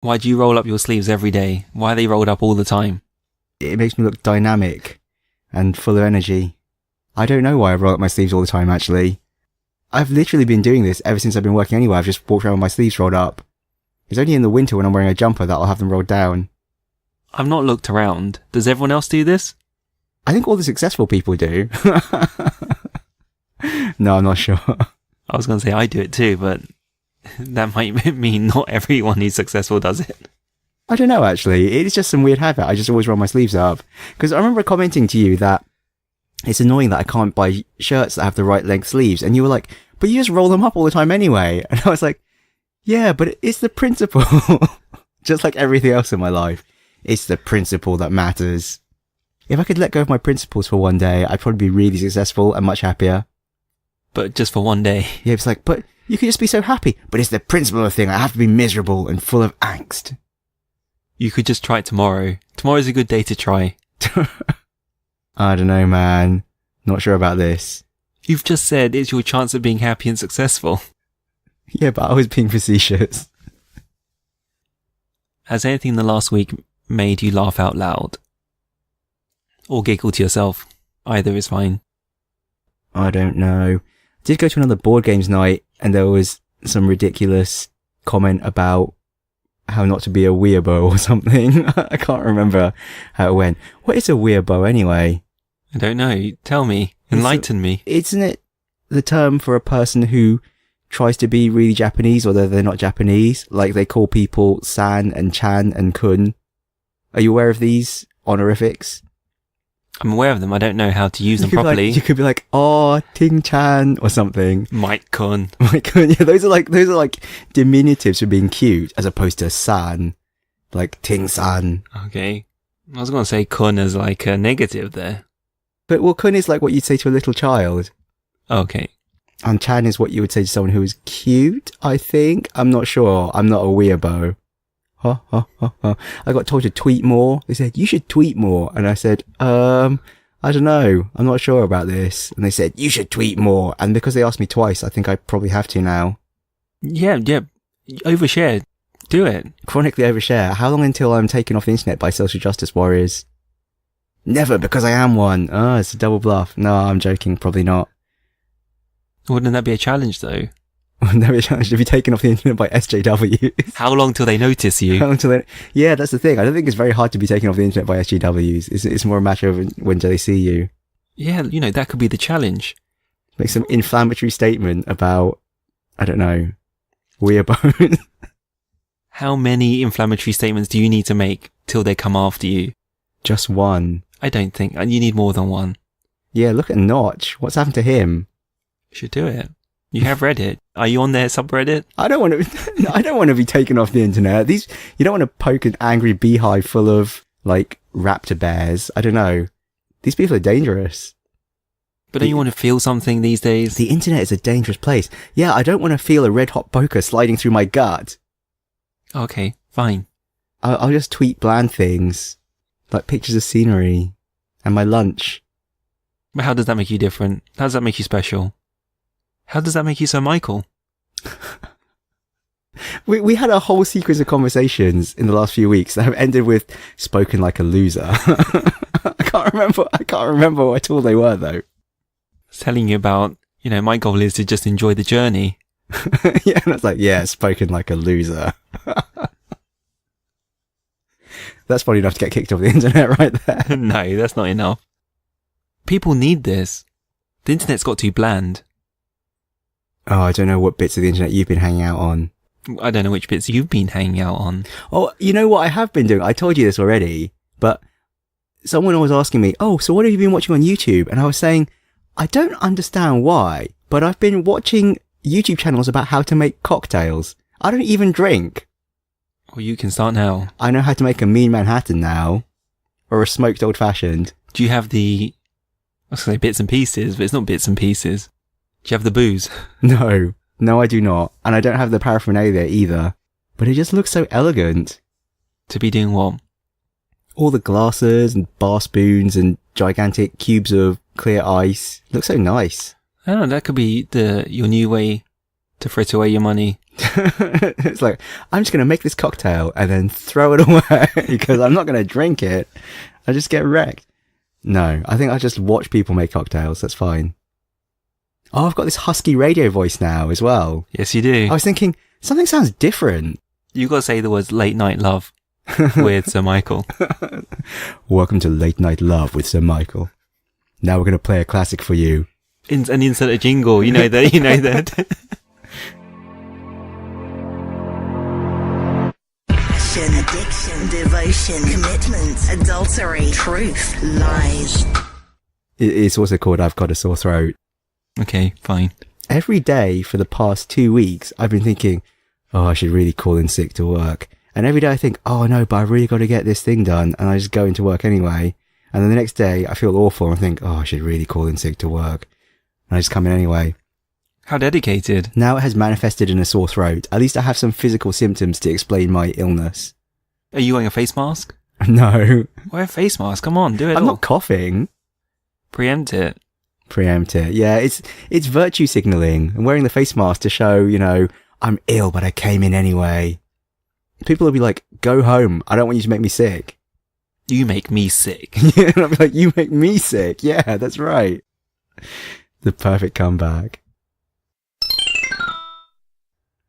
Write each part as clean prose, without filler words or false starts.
Why do you roll up your sleeves every day? Why are they rolled up all the time? It makes me look dynamic and full of energy. I don't know why I roll up my sleeves all the time, actually. I've literally been doing this ever since I've been working anyway. I've just walked around with my sleeves rolled up. It's only in the winter when I'm wearing a jumper that I'll have them rolled down. I've not looked around. Does everyone else do this? I think all the successful people do. No, I'm not sure. I was going to say I do it too, but that might mean not everyone who's successful does it. I don't know, actually. It's just some weird habit. I just always roll my sleeves up. Because I remember commenting to you that it's annoying that I can't buy shirts that have the right length sleeves. And you were like, but you just roll them up all the time anyway. And I was like, yeah, but it's the principle. Just like everything else in my life. It's the principle that matters. If I could let go of my principles for one day, I'd probably be really successful and much happier. But just for one day. Yeah, it's like, but you could just be so happy. But it's the principle of the thing. I have to be miserable and full of angst. You could just try it tomorrow. Tomorrow's a good day to try. I don't know, man. Not sure about this. You've just said it's your chance of being happy and successful. Yeah, but I was being facetious. Has anything in the last week made you laugh out loud? Or giggle to yourself? Either is fine. I don't know. I did go to another board games night and there was some ridiculous comment about how not to be a weirbo or something. I can't remember how it went. What is a weirbo anyway? I don't know. Tell me. Enlighten me. Isn't it the term for a person who tries to be really Japanese, although they're not Japanese? Like they call people san and chan and kun. Are you aware of these honorifics? I'm aware of them. I don't know how to use them properly. You could be like, oh, Ting Chan or something. Mike Kun. Mike Kun. Yeah, those are like diminutives for being cute, as opposed to san, like Ting San. Okay. I was going to say Kun as like a negative there. But well, Kun is like what you'd say to a little child. Okay. And Chan is what you would say to someone who is cute, I think. I'm not sure. I'm not a weirbo. I got told to tweet more. They said, you should tweet more. And I said, I don't know. I'm not sure about this. And they said, you should tweet more. And because they asked me twice, I think I probably have to now. Yeah. Overshare. Do it. Chronically overshare. How long until I'm taken off the internet by social justice warriors? Never, because I am one. Oh, it's a double bluff. No, I'm joking. Probably not. Wouldn't that be a challenge though? Never a challenge to be taken off the internet by SJWs. How long till they notice you? Yeah, that's the thing. I don't think it's very hard to be taken off the internet by SJWs. It's more a matter of when do they see you. Yeah, that could be the challenge. Make some inflammatory statement about, I don't know, weirbo. How many inflammatory statements do you need to make till they come after you? Just one. I don't think. You need more than one. Yeah, look at Notch. What's happened to him? You should do it. You have Reddit. Are you on their subreddit? I don't want to be taken off the internet. You don't want to poke an angry beehive full of, like, raptor bears. I don't know. These people are dangerous. But don't you want to feel something these days? The internet is a dangerous place. Yeah, I don't want to feel a red hot poker sliding through my gut. Okay, fine. I'll just tweet bland things. Like pictures of scenery. And my lunch. But how does that make you different? How does that make you special? How does that make you so Michael? We had a whole sequence of conversations in the last few weeks that have ended with spoken like a loser. I can't remember what all they were though. Telling you about, my goal is to just enjoy the journey. Yeah, and it's like, yeah, spoken like a loser. That's probably enough to get kicked off the internet right there. No, that's not enough. People need this. The internet's got too bland. Oh, I don't know what bits of the internet you've been hanging out on. I don't know which bits you've been hanging out on. Oh, you know what I have been doing? I told you this already, but someone was asking me, oh, so what have you been watching on YouTube? And I was saying, I don't understand why, but I've been watching YouTube channels about how to make cocktails. I don't even drink. Well, you can start now. I know how to make a mean Manhattan now. Or a smoked old-fashioned. Do you have I was going to say bits and pieces, but it's not bits and pieces. Do you have the booze? No, I do not. And I don't have the paraphernalia either. But it just looks so elegant. To be doing what? All the glasses and bar spoons and gigantic cubes of clear ice. It looks so nice. I don't know, that could be your new way To frit away your money. It's like, I'm just going to make this cocktail and then throw it away because I'm not going to drink it. I just get wrecked. No, I think I just watch people make cocktails. That's fine. Oh, I've got this husky radio voice now as well. Yes, you do. I was thinking, something sounds different. You got to say the words late night love with Sir Michael. Welcome to Late Night Love with Sir Michael. Now we're going to play a classic for you. And insert a jingle, you know that. Addiction, devotion, commitment, adultery, truth, lies. It's also called I've Got a Sore Throat. Okay, fine. Every day for the past 2 weeks, I've been thinking, oh, I should really call in sick to work. And every day I think, oh no, but I've really got to get this thing done. And I just go into work anyway. And then the next day I feel awful and I think, oh, I should really call in sick to work. And I just come in anyway. How dedicated. Now it has manifested in a sore throat. At least I have some physical symptoms to explain my illness. Are you wearing a face mask? No. Wear a face mask. Come on, do it. I'm not coughing. Preempt it. Preempt it. Yeah, it's virtue signaling. I'm wearing the face mask to show, I'm ill, but I came in anyway. People will be like, go home. I don't want you to make me sick. You make me sick. Yeah, and I'll be like, you make me sick. Yeah, that's right. The perfect comeback.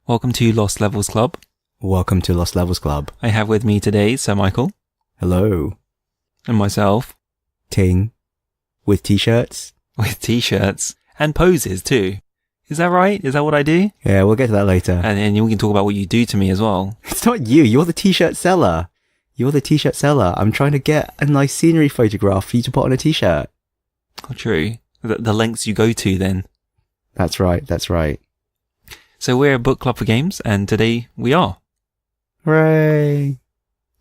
Welcome to Lost Levels Club. Welcome to Lost Levels Club. I have with me today Sir Michael. Hello. And myself. Ting. With t-shirts. With t-shirts. And poses too. Is that right? Is that what I do? Yeah, we'll get to that later. And then we can talk about what you do to me as well. It's not you. You're the t-shirt seller. You're the t-shirt seller. I'm trying to get a nice scenery photograph for you to put on a t-shirt. Oh, true. The lengths you go to then. That's right. That's right. So we're a book club for games, and today we are. Hooray!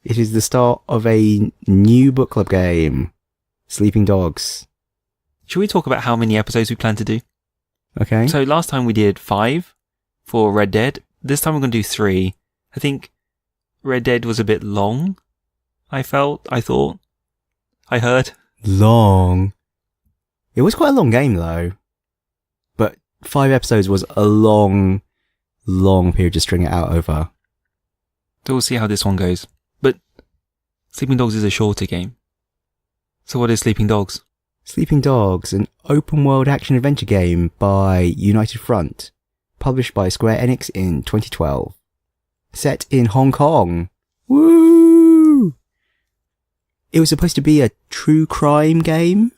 It is the start of a new book club game. Sleeping Dogs. Should we talk about how many episodes we plan to do? Okay. So last time we did 5 for Red Dead. This time we're going to do 3. I think Red Dead was a bit long. I thought. I heard. Long. It was quite a long game though. But 5 episodes was a long period to string it out over. So we'll see how this one goes. But Sleeping Dogs is a shorter game. So what is Sleeping Dogs? Sleeping Dogs, an open-world action-adventure game by United Front, published by Square Enix in 2012. Set in Hong Kong. Woo! It was supposed to be a true crime game,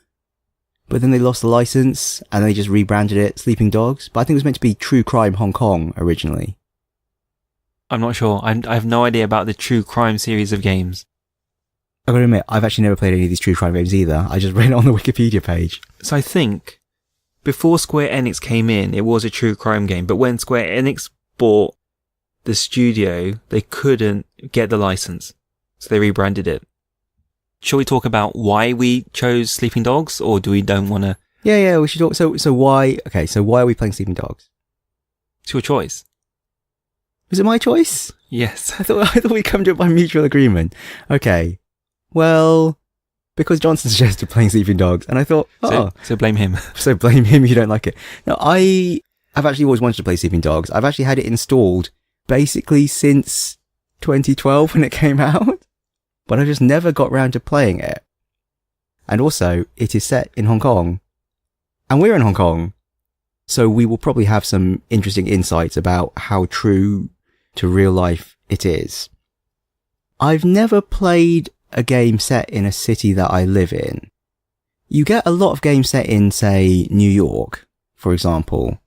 but then they lost the license and they just rebranded it Sleeping Dogs. But I think it was meant to be True Crime Hong Kong originally. I'm not sure. I have no idea about the true crime series of games. I've got to admit, I've actually never played any of these true crime games either. I just read it on the Wikipedia page. So I think before Square Enix came in, it was a true crime game. But when Square Enix bought the studio, they couldn't get the license. So they rebranded it. Shall we talk about why we chose Sleeping Dogs, or do we don't want to? Yeah, we should talk. So why are we playing Sleeping Dogs? It's your choice. Was it my choice? Yes. I thought we'd come to it by mutual agreement. Okay. Well, because Johnson suggested playing Sleeping Dogs, and I thought, So blame him. So blame him if you don't like it. No, I've actually always wanted to play Sleeping Dogs. I've actually had it installed basically since 2012 when it came out, but I just never got round to playing it. And also, it is set in Hong Kong, and we're in Hong Kong, so we will probably have some interesting insights about how true to real life it is. I've never played a game set in a city that I live in. You get a lot of games set in, say, New York, for example,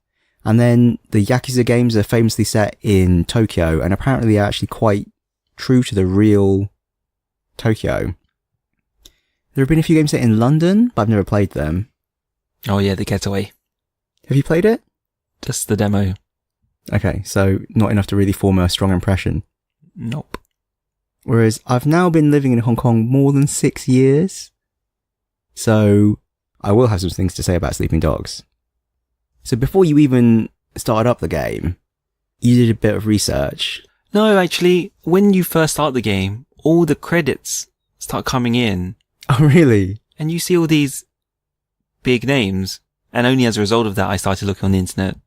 and then the Yakuza games are famously set in Tokyo, and apparently they're actually quite true to the real Tokyo. There have been a few games set in London, but I've never played them. Oh yeah, The Getaway. Have you played it? Just the demo. Okay, so not enough to really form a strong impression. Nope. Whereas I've now been living in Hong Kong more than 6 years, so I will have some things to say about Sleeping Dogs. So before you even started up the game, you did a bit of research. No, actually, when you first start the game, all the credits start coming in. Oh, really? And you see all these big names. And only as a result of that, I started looking on the internet.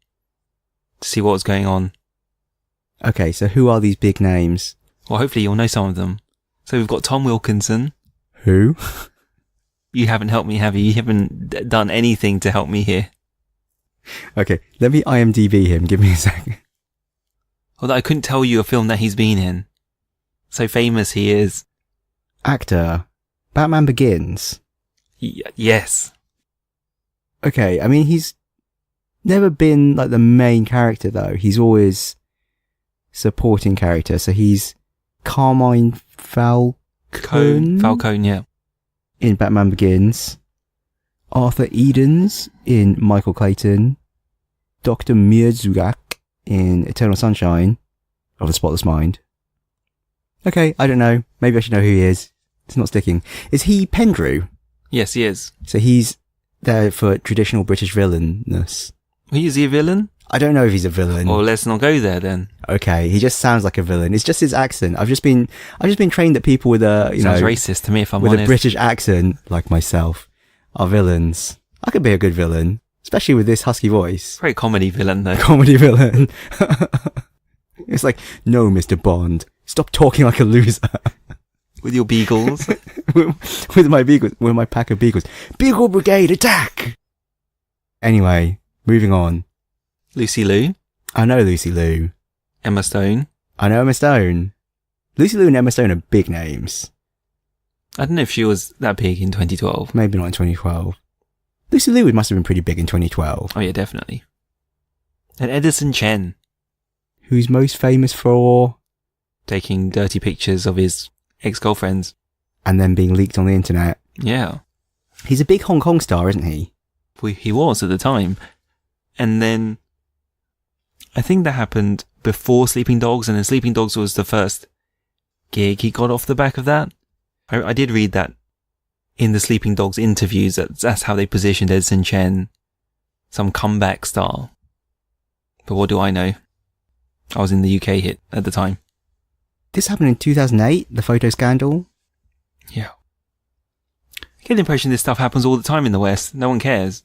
to see what was going on. Okay, so who are these big names? Well, hopefully you'll know some of them. So we've got Tom Wilkinson. Who? You haven't helped me, have you? You haven't done anything to help me here. Okay, let me IMDb him. Give me a second. Although I couldn't tell you a film that he's been in. So famous he is. Actor. Batman Begins. Yes. Okay, I mean, he's never been like the main character though. He's always supporting character. So he's Carmine Falcone. Falcone, yeah. In Batman Begins. Arthur Edens in Michael Clayton. Dr. Mierzugak in Eternal Sunshine of the Spotless Mind. Okay, I don't know. Maybe I should know who he is. It's not sticking. Is he Pendrew? Yes, he is. So he's there for traditional British villainness. Is he a villain? I don't know if he's a villain. Well, let's not go there then. Okay, he just sounds like a villain. It's just his accent. I've just been trained that people with a, Sounds racist to me if I'm with honest. a British accent, like myself, are villains. I could be a good villain, especially with this husky voice. Very comedy villain though. Comedy villain. It's like, no, Mr. Bond, stop talking like a loser. With your beagles. with my beagles, with my pack of beagles. Beagle Brigade, attack! Anyway, moving on. Lucy Liu. I know Lucy Liu. Emma Stone. I know Emma Stone. Lucy Liu and Emma Stone are big names. I don't know if she was that big in 2012. Maybe not in 2012. Lucy Liu must have been pretty big in 2012. Oh yeah, definitely. And Edison Chen. Who's most famous for... taking dirty pictures of his ex-girlfriends. And then being leaked on the internet. Yeah. He's a big Hong Kong star, isn't he? He was at the time. And then I think that happened before Sleeping Dogs, and then Sleeping Dogs was the first gig he got off the back of that. I did read that in the Sleeping Dogs interviews, that's how they positioned Edison Chen, some comeback star. But what do I know? I was in the UK hit at the time. This happened in 2008, the photo scandal. Yeah. I get the impression this stuff happens all the time in the West. No one cares.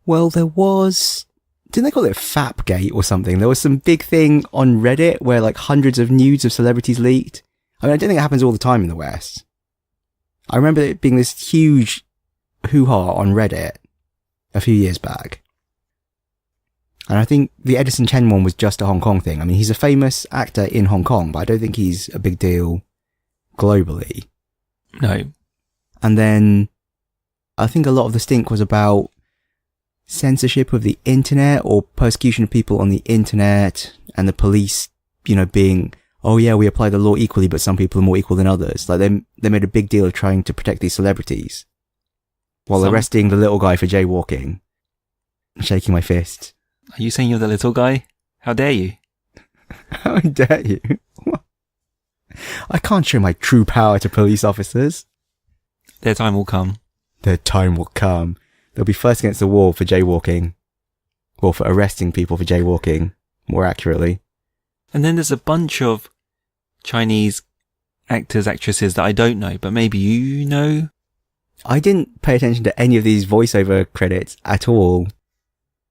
Well, there was... Didn't they call it Fapgate or something? There was some big thing on Reddit where like hundreds of nudes of celebrities leaked. I mean, I don't think it happens all the time in the West. I remember it being this huge hoo-ha on Reddit a few years back. And I think the Edison Chen one was just a Hong Kong thing. I mean, he's a famous actor in Hong Kong, but I don't think he's a big deal globally. No. And then I think a lot of the stink was about censorship of the internet or persecution of people on the internet and the police, being, oh yeah, we apply the law equally, but some people are more equal than others. Like they made a big deal of trying to protect these celebrities while arresting the little guy for jaywalking. I'm shaking my fist. Are you saying you're the little guy? How dare you? How dare you? I can't show my true power to police officers. Their time will come. Their time will come. They'll be first against the wall for jaywalking. Or for arresting people for jaywalking, more accurately. And then there's a bunch of Chinese actors, actresses that I don't know, but maybe you know? I didn't pay attention to any of these voiceover credits at all.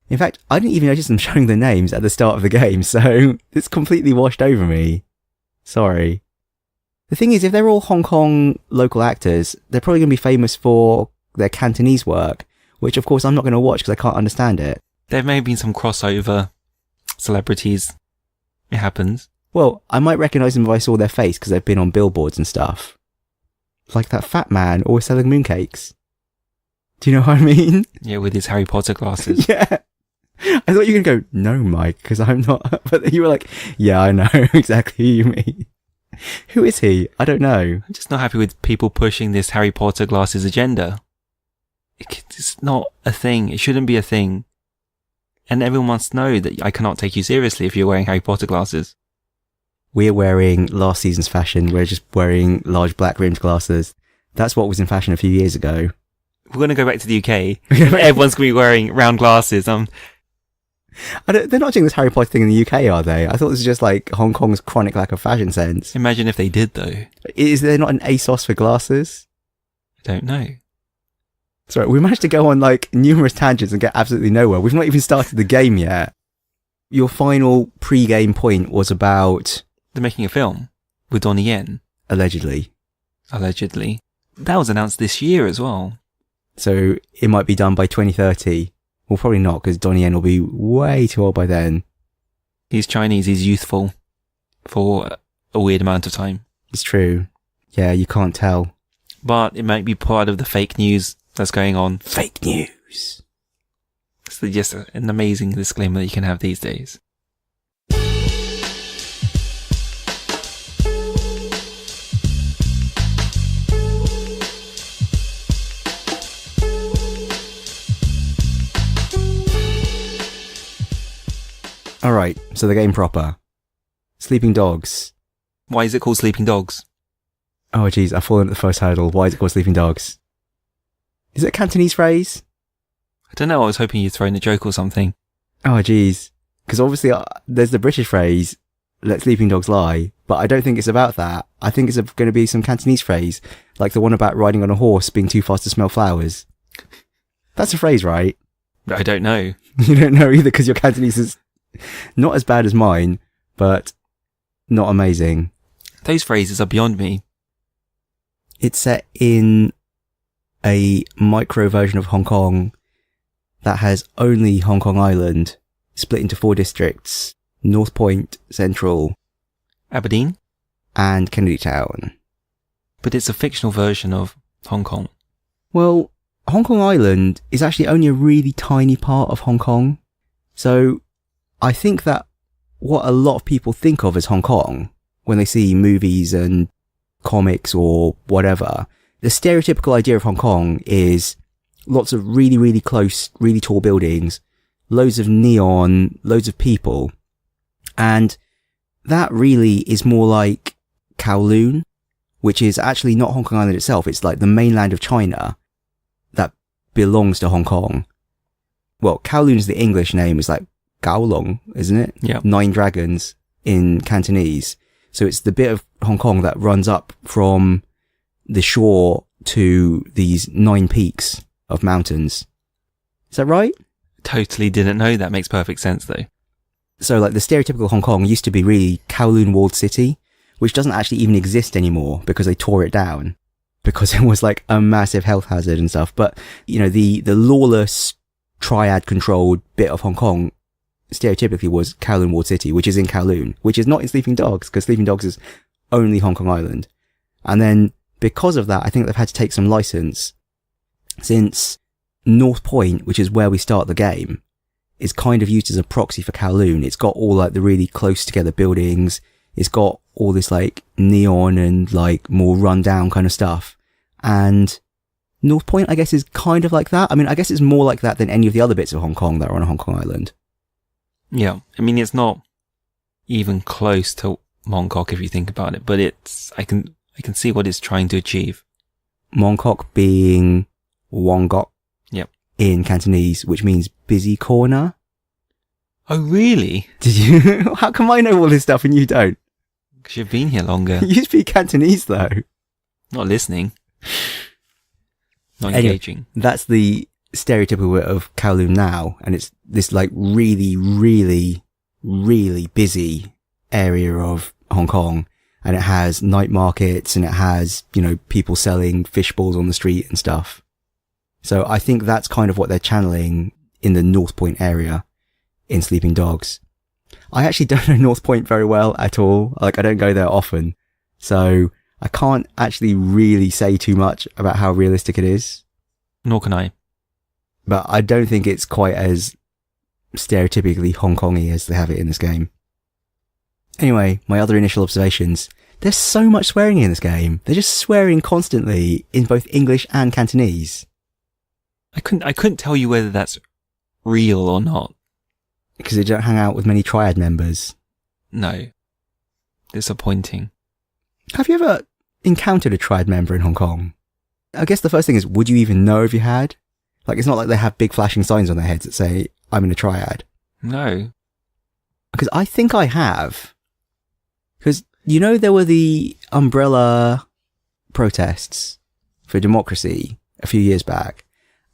In fact, I didn't even notice them showing their names at the start of the game, so it's completely washed over me. Sorry. The thing is, if they're all Hong Kong local actors, they're probably going to be famous for their Cantonese work, which of course I'm not going to watch because I can't understand it. There may have been some crossover celebrities. It happens. Well, I might recognise them if I saw their face because they've been on billboards and stuff. Like that fat man always selling mooncakes. Do you know what I mean? Yeah, with his Harry Potter glasses. Yeah. I thought you were going to go, no, Mike, because I'm not. But you were like, yeah, I know exactly who you mean. Who is he? I don't know. I'm just not happy with people pushing this Harry Potter glasses agenda. It's not a thing. It shouldn't be a thing. And everyone must know that I cannot take you seriously if you're wearing Harry Potter glasses. We're wearing last season's fashion. We're just wearing large black rimmed glasses. That's what was in fashion a few years ago. We're going to go back to the UK. Everyone's going to be wearing round glasses. They're not doing this Harry Potter thing in the UK, are they? I thought this was just like Hong Kong's chronic lack of fashion sense. Imagine if they did, though. Is there not an ASOS for glasses? I don't know. Sorry, we managed to go on like numerous tangents and get absolutely nowhere. We've not even started the game yet. your final pre-game point was about... They're making a film with Donnie Yen. Allegedly. That was announced this year as well. So it might be done by 2030. Well, probably not, because Donnie Yen will be way too old by then. He's Chinese, he's youthful for a weird amount of time. It's true. Yeah, you can't tell. But it might be part of the fake news that's going on. Fake news. It's just an amazing disclaimer that you can have these days. Alright, so the game proper. Sleeping Dogs. Why is it called Sleeping Dogs? Oh jeez, I've fallen at the first hurdle. Why is it called Sleeping Dogs? Is it a Cantonese phrase? I don't know, I was hoping you'd throw in a joke or something. Oh jeez. Because obviously there's the British phrase, let sleeping dogs lie, but I don't think it's about that. I think it's going to be some Cantonese phrase, like the one about riding on a horse being too fast to smell flowers. That's a phrase, right? I don't know. You don't know either because your Cantonese is not as bad as mine, but not amazing. Those phrases are beyond me. It's set in a micro version of Hong Kong that has only Hong Kong Island, split into 4 districts: North Point, Central, Aberdeen? and Kennedy Town. But it's a fictional version of Hong Kong. Well, Hong Kong Island is actually only a really tiny part of Hong Kong. So I think that what a lot of people think of as Hong Kong when they see movies and comics or whatever, the stereotypical idea of Hong Kong is lots of really, really close, really tall buildings, loads of neon, loads of people. And that really is more like Kowloon, which is actually not Hong Kong Island itself. It's like the mainland of China that belongs to Hong Kong. Well, Kowloon is the English name. It's like Kowloon, isn't it? Yeah. 9 dragons in Cantonese. So it's the bit of Hong Kong that runs up from the shore to these 9 peaks of mountains. Is that right? Totally didn't know that. Makes perfect sense though. So like the stereotypical Hong Kong used to be really Kowloon walled city, which doesn't actually even exist anymore because they tore it down because it was like a massive health hazard and stuff. But, you know, the lawless triad controlled bit of Hong Kong stereotypically was Kowloon walled city, which is in Kowloon, which is not in Sleeping Dogs because Sleeping Dogs is only Hong Kong Island. And then because of that, I think they've had to take some license since North Point, which is where we start the game, is kind of used as a proxy for Kowloon. It's got all like the really close together buildings. It's got all this like neon and like more run down kind of stuff. And North Point, I guess, is kind of like that. I mean, I guess it's more like that than any of the other bits of Hong Kong that are on Hong Kong Island. Yeah. I mean, it's not even close to Mongkok if you think about it, but I can see what it's trying to achieve. Mongkok being Wongkok. Yep. In Cantonese, which means busy corner. Oh, really? Did you? How come I know all this stuff and you don't? Because you've been here longer. You speak Cantonese though. Not listening. Not Anyway, engaging. That's the stereotypical bit of Kowloon now, and it's this like really, really, really busy area of Hong Kong, and it has night markets and it has, you know, people selling fish balls on the street and stuff. So I think that's kind of what they're channeling in the North Point area in Sleeping Dogs. I actually don't know North Point very well at all. Like, I don't go there often. So I can't actually really say too much about how realistic it is. Nor can I. But I don't think it's quite as stereotypically Hong Kong-y as they have it in this game. Anyway, my other initial observations. There's so much swearing in this game. They're just swearing constantly in both English and Cantonese. I couldn't tell you whether that's real or not. Because they don't hang out with many triad members. No. Disappointing. Have you ever encountered a triad member in Hong Kong? I guess the first thing is, would you even know if you had? Like, it's not like they have big flashing signs on their heads that say, I'm in a triad. No. Because I think I have. Because, you know, there were the umbrella protests for democracy a few years back.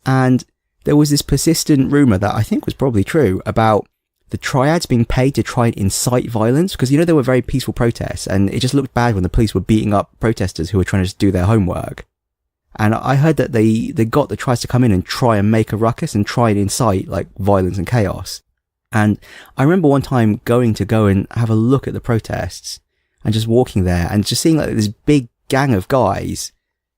And there was this persistent rumour that I think was probably true about the triads being paid to try and incite violence, because they were very peaceful protests, and it just looked bad when the police were beating up protesters who were trying to just do their homework. And I heard that they got the triads to come in and try and make a ruckus and try and incite like violence and chaos. And I remember one time going to go and have a look at the protests and just walking there and just seeing like this big gang of guys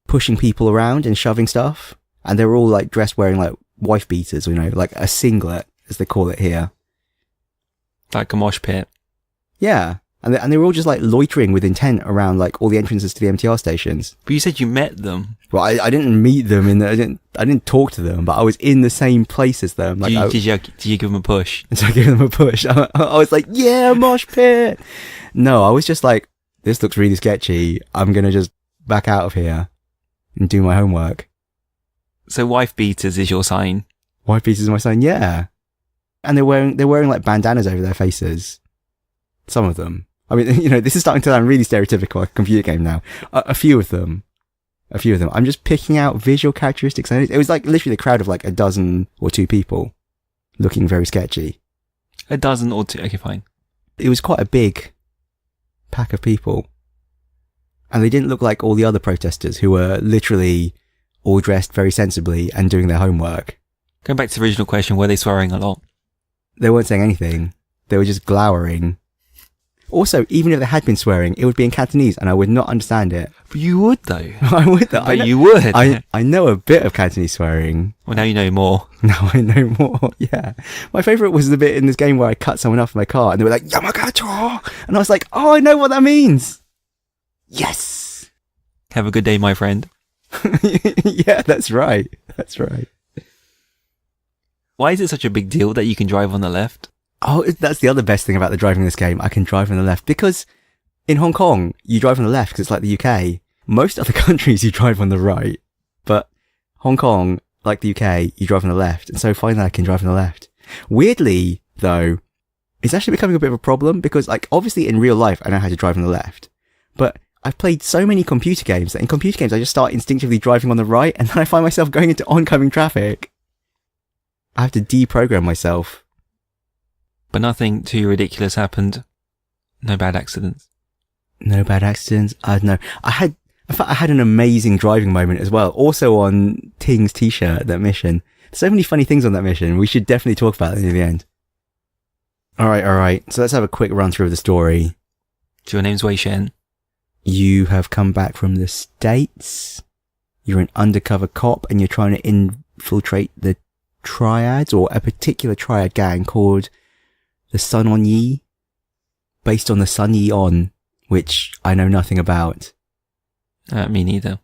pushing people around and shoving stuff. And they were all like dressed wearing like wife beaters, like a singlet, as they call it here. Like a mosh pit. Yeah. And they were all just like loitering with intent around like all the entrances to the MTR stations. But you said you met them. Well, I didn't meet them I didn't talk to them, but I was in the same place as them. Like, did you give them a push? So I gave them a push. I was like, yeah, mosh pit. No, I was just like, this looks really sketchy. I'm going to just back out of here and do my homework. So wife beaters is your sign? Wife beaters is my sign, yeah. And they're wearing like bandanas over their faces. Some of them. I mean, this is starting to sound really stereotypical, like a computer game now. A few of them. I'm just picking out visual characteristics. It was like literally a crowd of like a dozen or two people looking very sketchy. A dozen or two? Okay, fine. It was quite a big pack of people. And they didn't look like all the other protesters who were literally all dressed very sensibly and doing their homework. Going back to the original question, were they swearing a lot? They weren't saying anything. They were just glowering. Also, even if they had been swearing, it would be in Cantonese and I would not understand it. But you would though. I would though. But you would. I know a bit of Cantonese swearing. Well, now you know more. Now I know more, yeah. My favourite was the bit in this game where I cut someone off my car and they were like, Yamagato! And I was like, oh, I know what that means. Yes! Have a good day, my friend. Yeah, that's right. That's right. Why is it such a big deal that you can drive on the left? Oh, that's the other best thing about the driving in this game. I can drive on the left because in Hong Kong, you drive on the left because it's like the UK. Most other countries, you drive on the right. But Hong Kong, like the UK, you drive on the left. And so finally I can drive on the left. Weirdly, though, it's actually becoming a bit of a problem because like obviously in real life, I know how to drive on the left. But I've played so many computer games that in computer games, I just start instinctively driving on the right and then I find myself going into oncoming traffic. I have to deprogram myself. But nothing too ridiculous happened. No bad accidents. No bad accidents. I don't know. I had an amazing driving moment as well. Also on Ting's t-shirt, that mission. So many funny things on that mission. We should definitely talk about it near the end. Alright. So let's have a quick run through of the story. So your name's Wei Shen. You have come back from the States. You're an undercover cop and you're trying to infiltrate the triads or a particular triad gang called the Sun On Yi, based on the Sun Yi On, which I know nothing about. Me neither.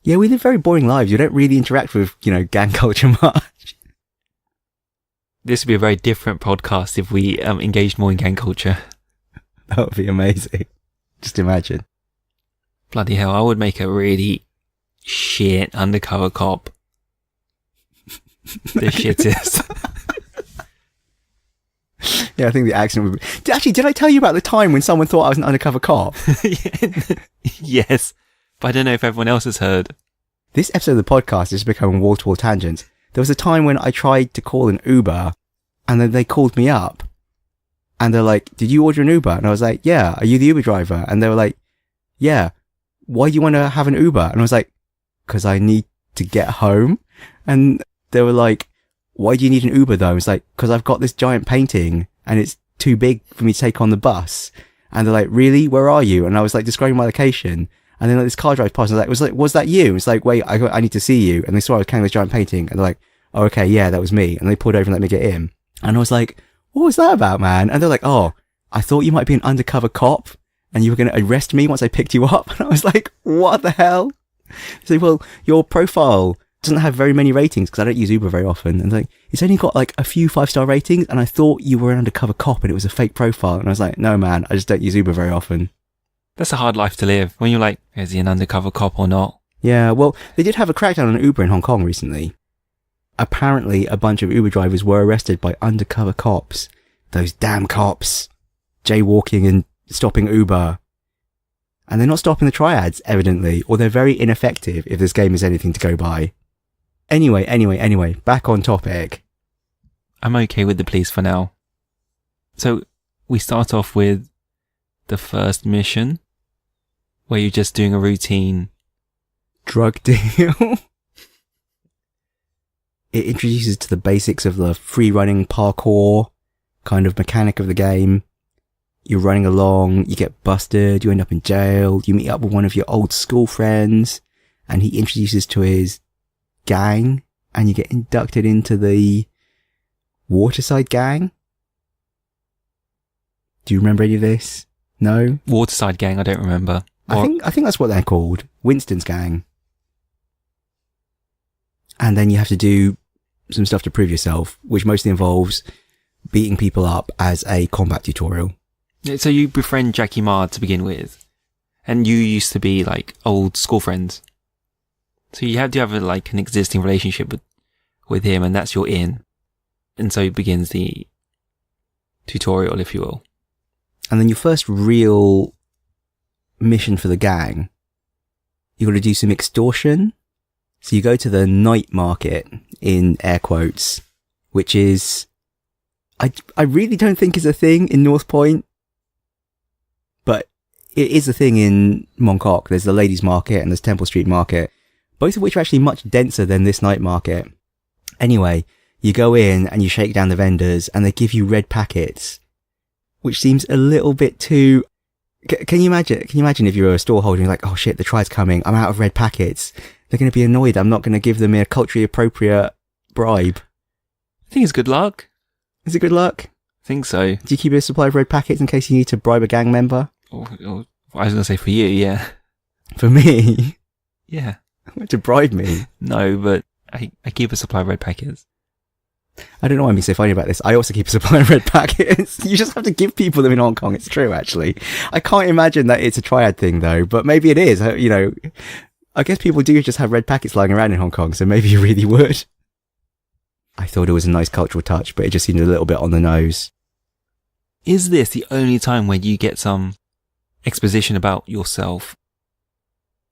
Yeah, we live very boring lives. You don't really interact with, gang culture much. This would be a very different podcast if we engaged more in gang culture. That would be amazing. Just imagine. Bloody hell, I would make a really shit undercover cop. The shittest. Yeah, I think the accent would be... Actually, did I tell you about the time when someone thought I was an undercover cop? Yes, but I don't know if everyone else has heard. This episode of the podcast is becoming wall-to-wall tangents. There was a time when I tried to call an Uber, and then they called me up. And they're like, did you order an Uber? And I was like, yeah, are you the Uber driver? And they were like, yeah, why do you want to have an Uber? And I was like, because I need to get home. And they were like, why do you need an Uber though? It's like, because I've got this giant painting and it's too big for me to take on the bus. And they're like, really? Where are you? And I was like, describing my location. And then like, this car drives past and I was like, was that you? It's like, wait, I need to see you. And they saw I was carrying this giant painting and they're like, oh, okay, yeah, that was me. And they pulled over and let me get in. And I was like, what was that about, man? And they're like, oh, I thought you might be an undercover cop and you were going to arrest me once I picked you up. And I was like, what the hell? So, well, your profile doesn't have very many ratings because I don't use Uber very often. And like, it's only got like a few 5-star ratings. And I thought you were an undercover cop and it was a fake profile. And I was like, no, man, I just don't use Uber very often. That's a hard life to live when you're like, is he an undercover cop or not? Yeah, well, they did have a crackdown on Uber in Hong Kong recently. Apparently, a bunch of Uber drivers were arrested by undercover cops. Those damn cops. Jaywalking and stopping Uber. And they're not stopping the triads, evidently, or they're very ineffective if this game is anything to go by. Anyway, back on topic. I'm okay with the police for now. So we start off with the first mission where you're just doing a routine drug deal. It introduces to the basics of the free running parkour kind of mechanic of the game. You're running along, you get busted, you end up in jail, you meet up with one of your old school friends, and he introduces to his gang, and you get inducted into the Waterside gang. Do you remember any of this? No? Waterside gang, I don't remember. I think that's what they're called. Winston's gang. And then you have to do some stuff to prove yourself, which mostly involves beating people up as a combat tutorial. So you befriend Jackie Ma to begin with, and you used to be like old school friends. So you have to have like an existing relationship with him, and that's your in. And so begins the tutorial, if you will. And then your first real mission for the gang, you got to do some extortion. So you go to the night market, in air quotes, which is, I really don't think is a thing in North Point, but it is a thing in Mongkok. There's the ladies market and there's Temple Street market, both of which are actually much denser than this night market. Anyway, you go in and you shake down the vendors and they give you red packets, which seems a little bit too... Can you imagine if you were a store holder and you're like, oh shit, the tribe's coming, I'm out of red packets. They're going to be annoyed. I'm not going to give them a culturally appropriate bribe. I think it's good luck. Is it good luck? I think so. Do you keep a supply of red packets in case you need to bribe a gang member? Or I was going to say for you, yeah. For me? Yeah. To bribe me? No, but I keep a supply of red packets. I don't know why I'm being so funny about this. I also keep a supply of red packets. You just have to give people them in Hong Kong. It's true, actually. I can't imagine that it's a triad thing, though, but maybe it is. You know, I guess people do just have red packets lying around in Hong Kong, so maybe you really would. I thought it was a nice cultural touch, but it just seemed a little bit on the nose. Is this the only time where you get some exposition about yourself?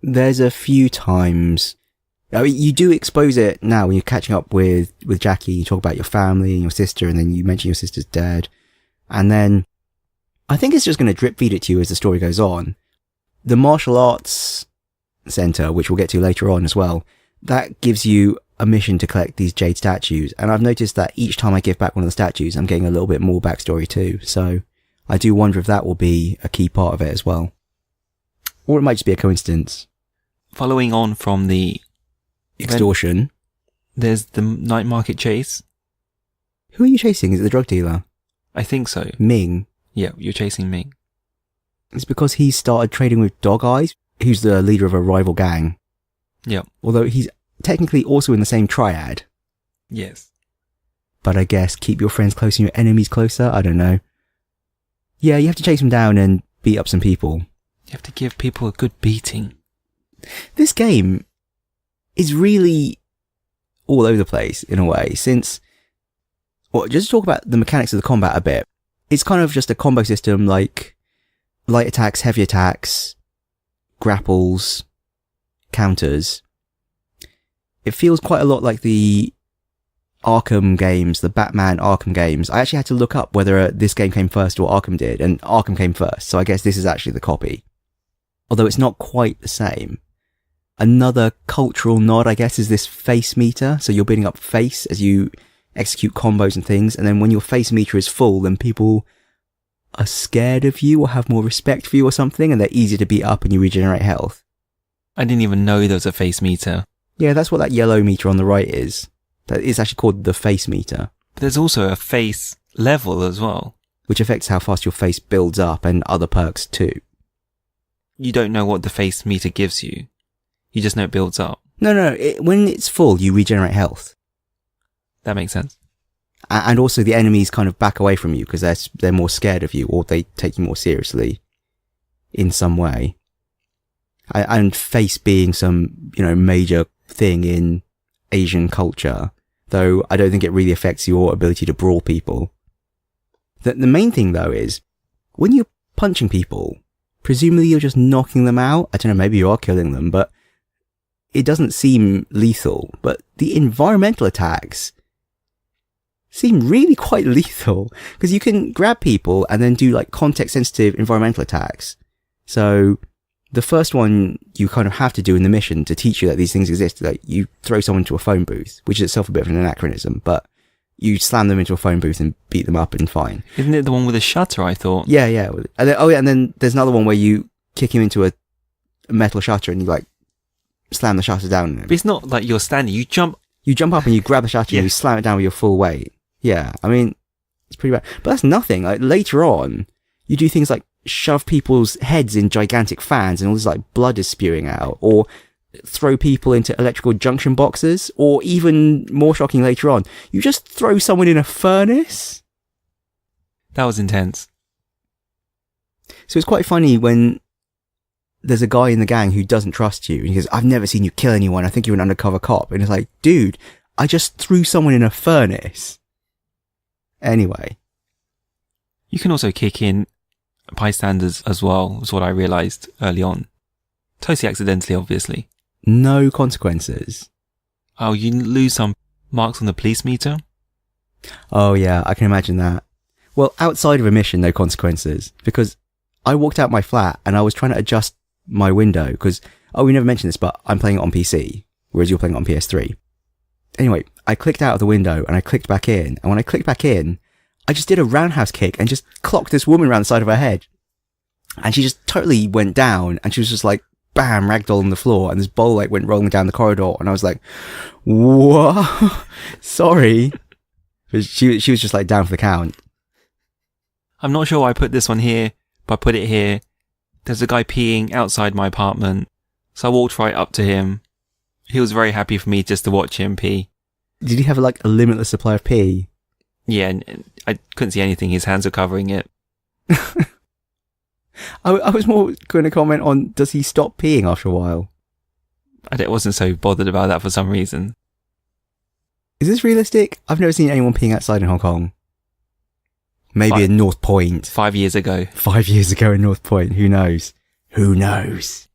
There's a few times. I mean, you do expose it now when you're catching up with Jackie. You talk about your family and your sister, and then you mention your sister's dead. And then I think it's just going to drip feed it to you as the story goes on. The martial arts center, which we'll get to later on as well, that gives you a mission to collect these jade statues. And I've noticed that each time I give back one of the statues, I'm getting a little bit more backstory too. So I do wonder if that will be a key part of it as well. Or it might just be a coincidence. Following on from the extortion, there's the night market chase. Who are you chasing? Is it the drug dealer? I think so. Ming. Yeah, you're chasing Ming. It's because he started trading with Dog Eyes, who's the leader of a rival gang. Yeah. Although he's technically also in the same triad. Yes. But I guess keep your friends close and your enemies closer? I don't know. Yeah, you have to chase him down and beat up some people. You have to give people a good beating. This game is really all over the place in a way, since... Well, just to talk about the mechanics of the combat a bit. It's kind of just a combo system like light attacks, heavy attacks, grapples, counters. It feels quite a lot like the Arkham games, the Batman Arkham games. I actually had to look up whether this game came first or Arkham did, and Arkham came first, so I guess this is actually the copy. Although it's not quite the same. Another cultural nod, I guess, is this face meter. So you're building up face as you execute combos and things, and then when your face meter is full, then people are scared of you or have more respect for you or something, and they're easier to beat up and you regenerate health. I didn't even know there was a face meter. Yeah, that's what that yellow meter on the right is. That is actually called the face meter. But there's also a face level as well, which affects how fast your face builds up, and other perks too. You don't know what the face meter gives you. You just know it builds up. No. When it's full, you regenerate health. That makes sense. And also the enemies kind of back away from you because they're more scared of you, or they take you more seriously in some way. And face being some, major thing in Asian culture, though I don't think it really affects your ability to brawl people. The main thing though is, when you're punching people, presumably you're just knocking them out. I don't know, maybe you are killing them, but it doesn't seem lethal. But the environmental attacks seem really quite lethal, because you can grab people and then do like context sensitive environmental attacks. So the first one you kind of have to do in the mission to teach you that these things exist, like you throw someone into a phone booth, which is itself a bit of an anachronism, but you slam them into a phone booth and beat them up and fine. Isn't it the one with a shutter, I thought? Yeah. And then there's another one where you kick him into a metal shutter and you like slam the shutter down on him. But it's not like you're standing, you jump up and you grab the shutter and you slam it down with your full weight. Yeah, I mean, it's pretty bad. But that's nothing. Like, later on, you do things like shove people's heads in gigantic fans and all this like blood is spewing out, or throw people into electrical junction boxes, or even more shocking later on, you just throw someone in a furnace. That was intense. So it's quite funny when there's a guy in the gang who doesn't trust you and he goes, I've never seen you kill anyone, I think you're an undercover cop. And it's like, dude, I just threw someone in a furnace. Anyway. You can also kick in bystanders as well, is what I realised early on. Totally accidentally, obviously. No consequences. Oh, you lose some marks on the police meter? Oh yeah, I can imagine that. Well, outside of a mission, no consequences. Because I walked out my flat and I was trying to adjust my window because, we never mentioned this, but I'm playing it on PC, whereas you're playing it on PS3. Anyway, I clicked out of the window and I clicked back in. And when I clicked back in, I just did a roundhouse kick and just clocked this woman around the side of her head. And she just totally went down and she was just like, bam, ragdoll on the floor, and this bowl like went rolling down the corridor, and I was like, what? Sorry. But she was just like down for the count. I'm not sure why I put this one here, but I put it here. There's a guy peeing outside my apartment, so I walked right up to him. He was very happy for me just to watch him pee. Did he have like a limitless supply of pee? Yeah, and I couldn't see anything. His hands were covering it. I was more going to comment on, does he stop peeing after a while? I wasn't so bothered about that for some reason. Is this realistic? I've never seen anyone peeing outside in Hong Kong. Maybe in North Point. 5 years ago. 5 years ago in North Point. Who knows? Who knows?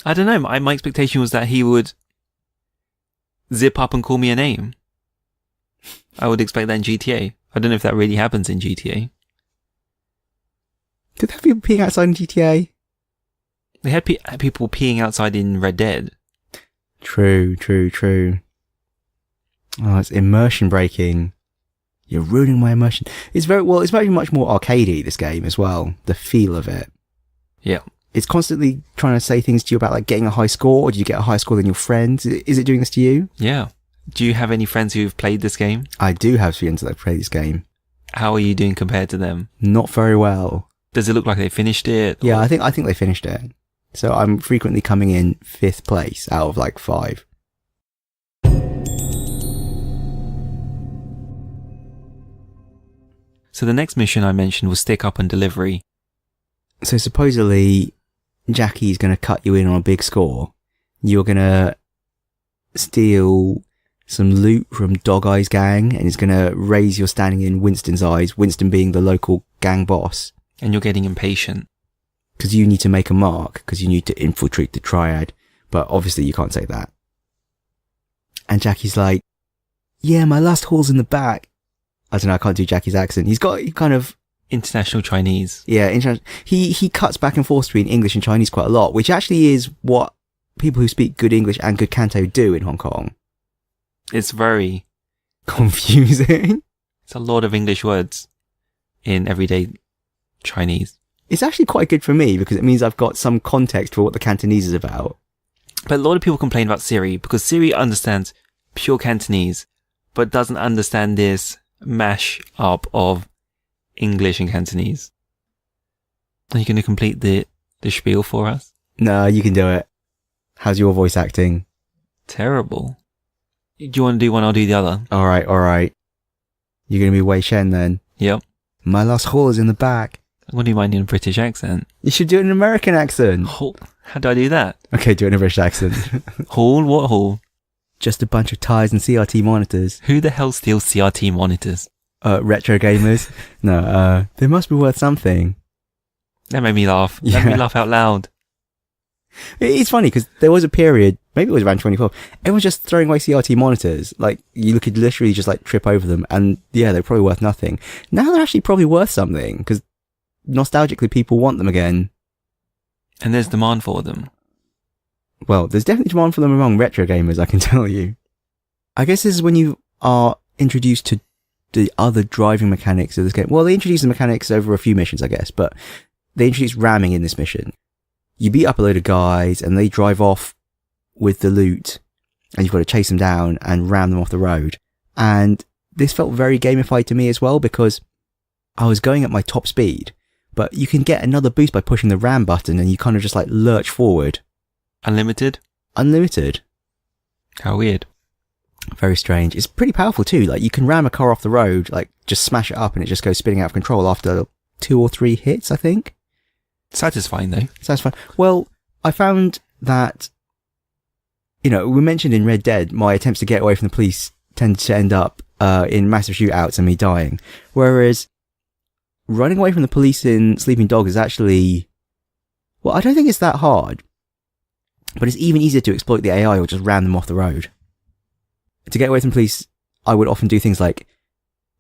I don't know. My expectation was that he would zip up and call me a name. I would expect that in GTA. I don't know if that really happens in GTA. Did they have people peeing outside in GTA? They had people peeing outside in Red Dead. True. Oh, it's immersion breaking. You're ruining my immersion. It's very much more arcadey, this game as well. The feel of it. Yeah. It's constantly trying to say things to you about like getting a high score, or do you get a higher score than your friends? Is it doing this to you? Yeah. Do you have any friends who've played this game? I do have friends that have played this game. How are you doing compared to them? Not very well. Does it look like they finished it? Yeah, I think they finished it. So I'm frequently coming in 5th place out of like 5. So the next mission I mentioned was stick up and delivery. So supposedly Jackie's going to cut you in on a big score. You're going to steal some loot from Dog Eye's gang, and it's going to raise your standing in Winston's eyes, Winston being the local gang boss. And you're getting impatient. Because you need to make a mark, because you need to infiltrate the triad. But obviously you can't say that. And Jackie's like, yeah, my last haul's in the back. I don't know, I can't do Jackie's accent. He kind of... International Chinese. Yeah, he cuts back and forth between English and Chinese quite a lot, which actually is what people who speak good English and good Canto do in Hong Kong. It's very... confusing. It's a lot of English words in everyday Chinese. It's actually quite good for me because it means I've got some context for what the Cantonese is about. But a lot of people complain about Siri because Siri understands pure Cantonese but doesn't understand this mash up of English and Cantonese. Are you going to complete the spiel for us? No, you can do it. How's your voice acting? Terrible. Do you want to do one? I'll do the other. All right. You're going to be Wei Shen then? Yep. My last haul is in the back. What do you mind in a British accent? You should do it in an American accent. Haul. How do I do that? Okay, do it in a British accent. Haul? What haul? Just a bunch of ties and CRT monitors. Who the hell steals CRT monitors? Retro gamers. No, they must be worth something. That made me laugh. That made me laugh out loud. It's funny because there was a period, maybe it was around 2012, everyone's just throwing away CRT monitors. Like, you could literally just like trip over them and yeah, they're probably worth nothing. Now they're actually probably worth something because nostalgically people want them again. And there's demand for them. Well, there's definitely demand for them among retro gamers, I can tell you. I guess this is when you are introduced to the other driving mechanics of this game. Well, they introduced the mechanics over a few missions, I guess, but they introduced ramming in this mission. You beat up a load of guys and they drive off with the loot and you've got to chase them down and ram them off the road. And this felt very gamified to me as well because I was going at my top speed, but you can get another boost by pushing the ram button and you kind of just like lurch forward. Unlimited? Unlimited. How weird. Very strange. It's pretty powerful too. Like, you can ram a car off the road, like just smash it up and it just goes spinning out of control after 2 or 3 hits, I think. Satisfying though. Satisfying. Well, I found that, we mentioned in Red Dead, my attempts to get away from the police tend to end up in massive shootouts and me dying. Whereas running away from the police in Sleeping Dogs is actually, well, I don't think it's that hard. But it's even easier to exploit the AI or just ram them off the road. To get away from police, I would often do things like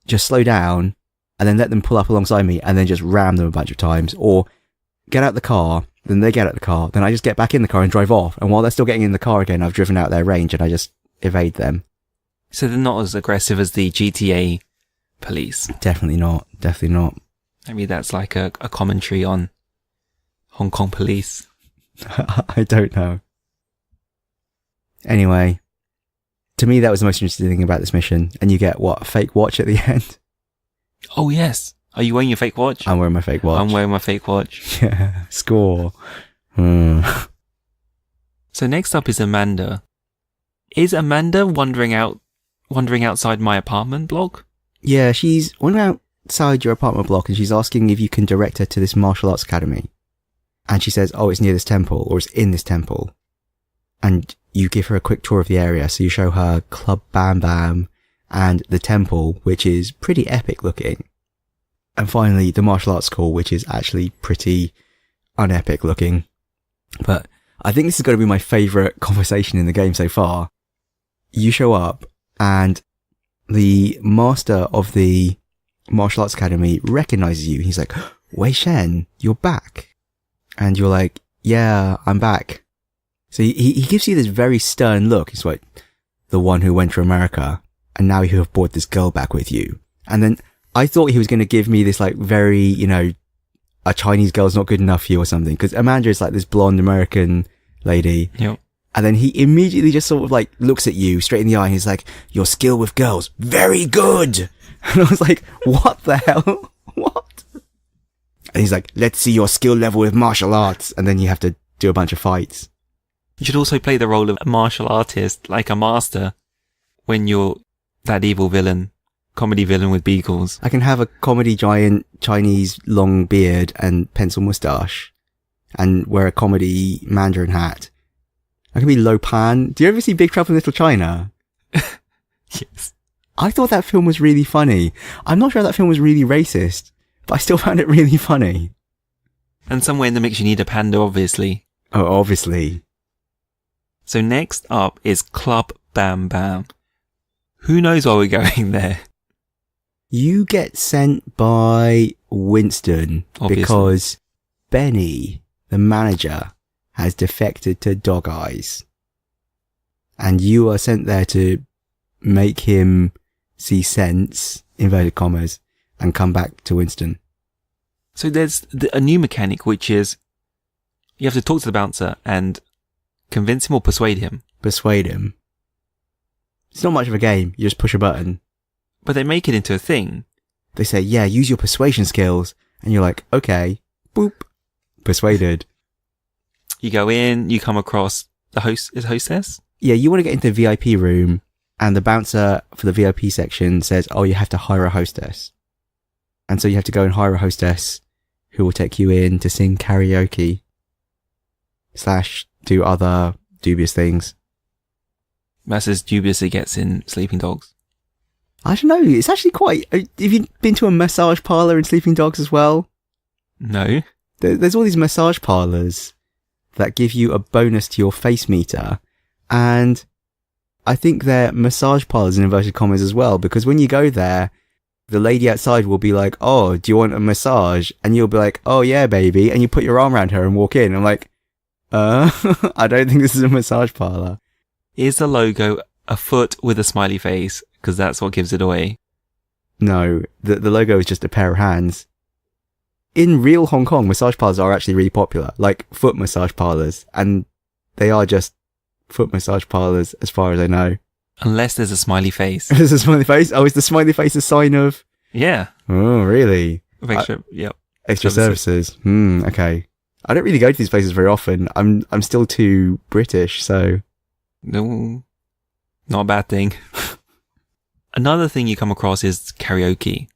just slow down and then let them pull up alongside me and then just ram them a bunch of times. Or get out the car, then they get out the car, then I just get back in the car and drive off. And while they're still getting in the car again, I've driven out their range and I just evade them. So they're not as aggressive as the GTA police? Definitely not. Definitely not. Maybe that's like a commentary on Hong Kong police. I don't know. Anyway, to me that was the most interesting thing about this mission. And you get, what, a fake watch at the end? Oh yes. Are you wearing your fake watch? I'm wearing my fake watch. I'm wearing my fake watch. Yeah, score. So next up is Amanda. Is Amanda wandering outside my apartment block? Yeah, she's wandering outside your apartment block and she's asking if you can direct her to this martial arts academy. And she says, oh, it's near this temple, or it's in this temple. And you give her a quick tour of the area. So you show her Club Bam Bam and the temple, which is pretty epic looking. And finally, the martial arts school, which is actually pretty unepic looking. But I think this is going to be my favourite conversation in the game so far. You show up and the master of the martial arts academy recognises you. He's like, Wei Shen, you're back. And you're like, yeah, I'm back. So he gives you this very stern look. He's like, the one who went to America, and now you have brought this girl back with you. And then I thought he was going to give me this like very, a Chinese girl's not good enough for you or something. Because Amanda is like this blonde American lady. Yep. And then he immediately just sort of like looks at you straight in the eye and he's like, your skill with girls, very good. And I was like, what the hell? What? And he's like, let's see your skill level with martial arts. And then you have to do a bunch of fights. You should also play the role of a martial artist, like a master, when you're that evil villain, comedy villain with beagles. I can have a comedy giant, Chinese long beard and pencil moustache and wear a comedy Mandarin hat. I can be Lo Pan. Do you ever see Big Trouble in Little China? Yes. I thought that film was really funny. I'm not sure that film was really racist, but I still found it really funny. And somewhere in the mix you need a panda, obviously. Oh, obviously. So next up is Club Bam Bam. Who knows why we're going there? You get sent by Winston Obviously. Because Benny, the manager, has defected to Dog Eyes. And you are sent there to make him see sense, inverted commas, and come back to Winston. So there's a new mechanic, which is you have to talk to the bouncer and convince him or persuade him. Persuade him. It's not much of a game. You just push a button. But they make it into a thing. They say, yeah, use your persuasion skills. And you're like, okay. Boop. Persuaded. You go in, you come across the hostess? Yeah, you want to get into the VIP room. And the bouncer for the VIP section says, oh, you have to hire a hostess. And so you have to go and hire a hostess who will take you in to sing karaoke. / do other dubious things. That's as dubious it gets in Sleeping Dogs. I don't know. It's actually quite... Have you been to a massage parlour in Sleeping Dogs as well? No. There's all these massage parlours that give you a bonus to your face meter. And I think they're massage parlors in inverted commas as well, because when you go there, the lady outside will be like, oh, do you want a massage? And you'll be like, oh yeah, baby. And you put your arm around her and walk in. I'm like, I don't think this is a massage parlor. Is the logo a foot with a smiley face? Because that's what gives it away. No, the logo is just a pair of hands. In real Hong Kong, massage parlors are actually really popular, like foot massage parlors. And they are just foot massage parlors as far as I know. Unless there's a smiley face. There's a smiley face? Oh, is the smiley face a sign of... Yeah. Oh, really? Yep. Extra services. Okay. I don't really go to these places very often. I'm still too British, so... No, not a bad thing. Another thing you come across is karaoke.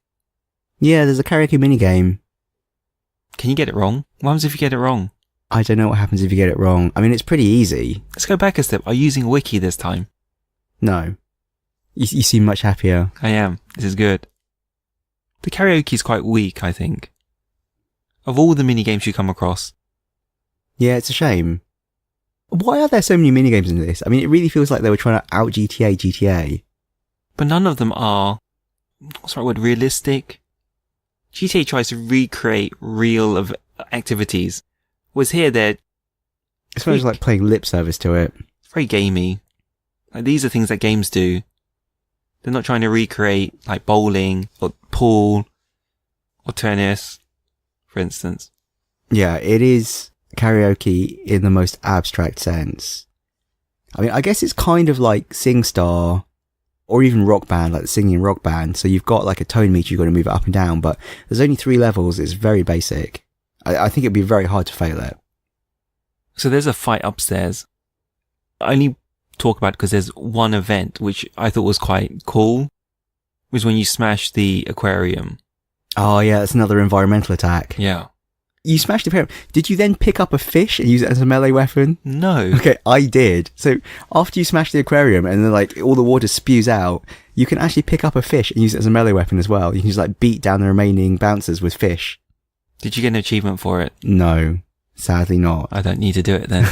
Yeah, there's a karaoke minigame. Can you get it wrong? What happens if you get it wrong? I don't know what happens if you get it wrong. I mean, it's pretty easy. Let's go back a step. Are you using a wiki this time? No. You seem much happier. I am. This is good. The karaoke is quite weak, I think. Of all the minigames you come across. Yeah, it's a shame. Why are there so many minigames in this? I mean, it really feels like they were trying to out GTA. But none of them are, what's the right word, realistic? GTA tries to recreate real of activities. Whereas here they're... It's very like playing lip service to it. It's very gamey. Like, these are things that games do. They're not trying to recreate like bowling or pool or tennis, for instance. Yeah, it is karaoke in the most abstract sense. I mean, I guess it's kind of like SingStar or even Rock Band, like the singing Rock Band. So you've got like a tone meter, you've got to move it up and down, but there's only 3 levels. It's very basic. I think it'd be very hard to fail it. So there's a fight upstairs. I only talk about it because there's one event which I thought was quite cool, was when you smash the aquarium. Oh yeah, that's another environmental attack. Yeah. You smashed the aquarium. Did you then pick up a fish and use it as a melee weapon? No. Okay, I did. So after you smash the aquarium and then like all the water spews out, you can actually pick up a fish and use it as a melee weapon as well. You can just like beat down the remaining bouncers with fish. Did you get an achievement for it? No, sadly not. I don't need to do it then.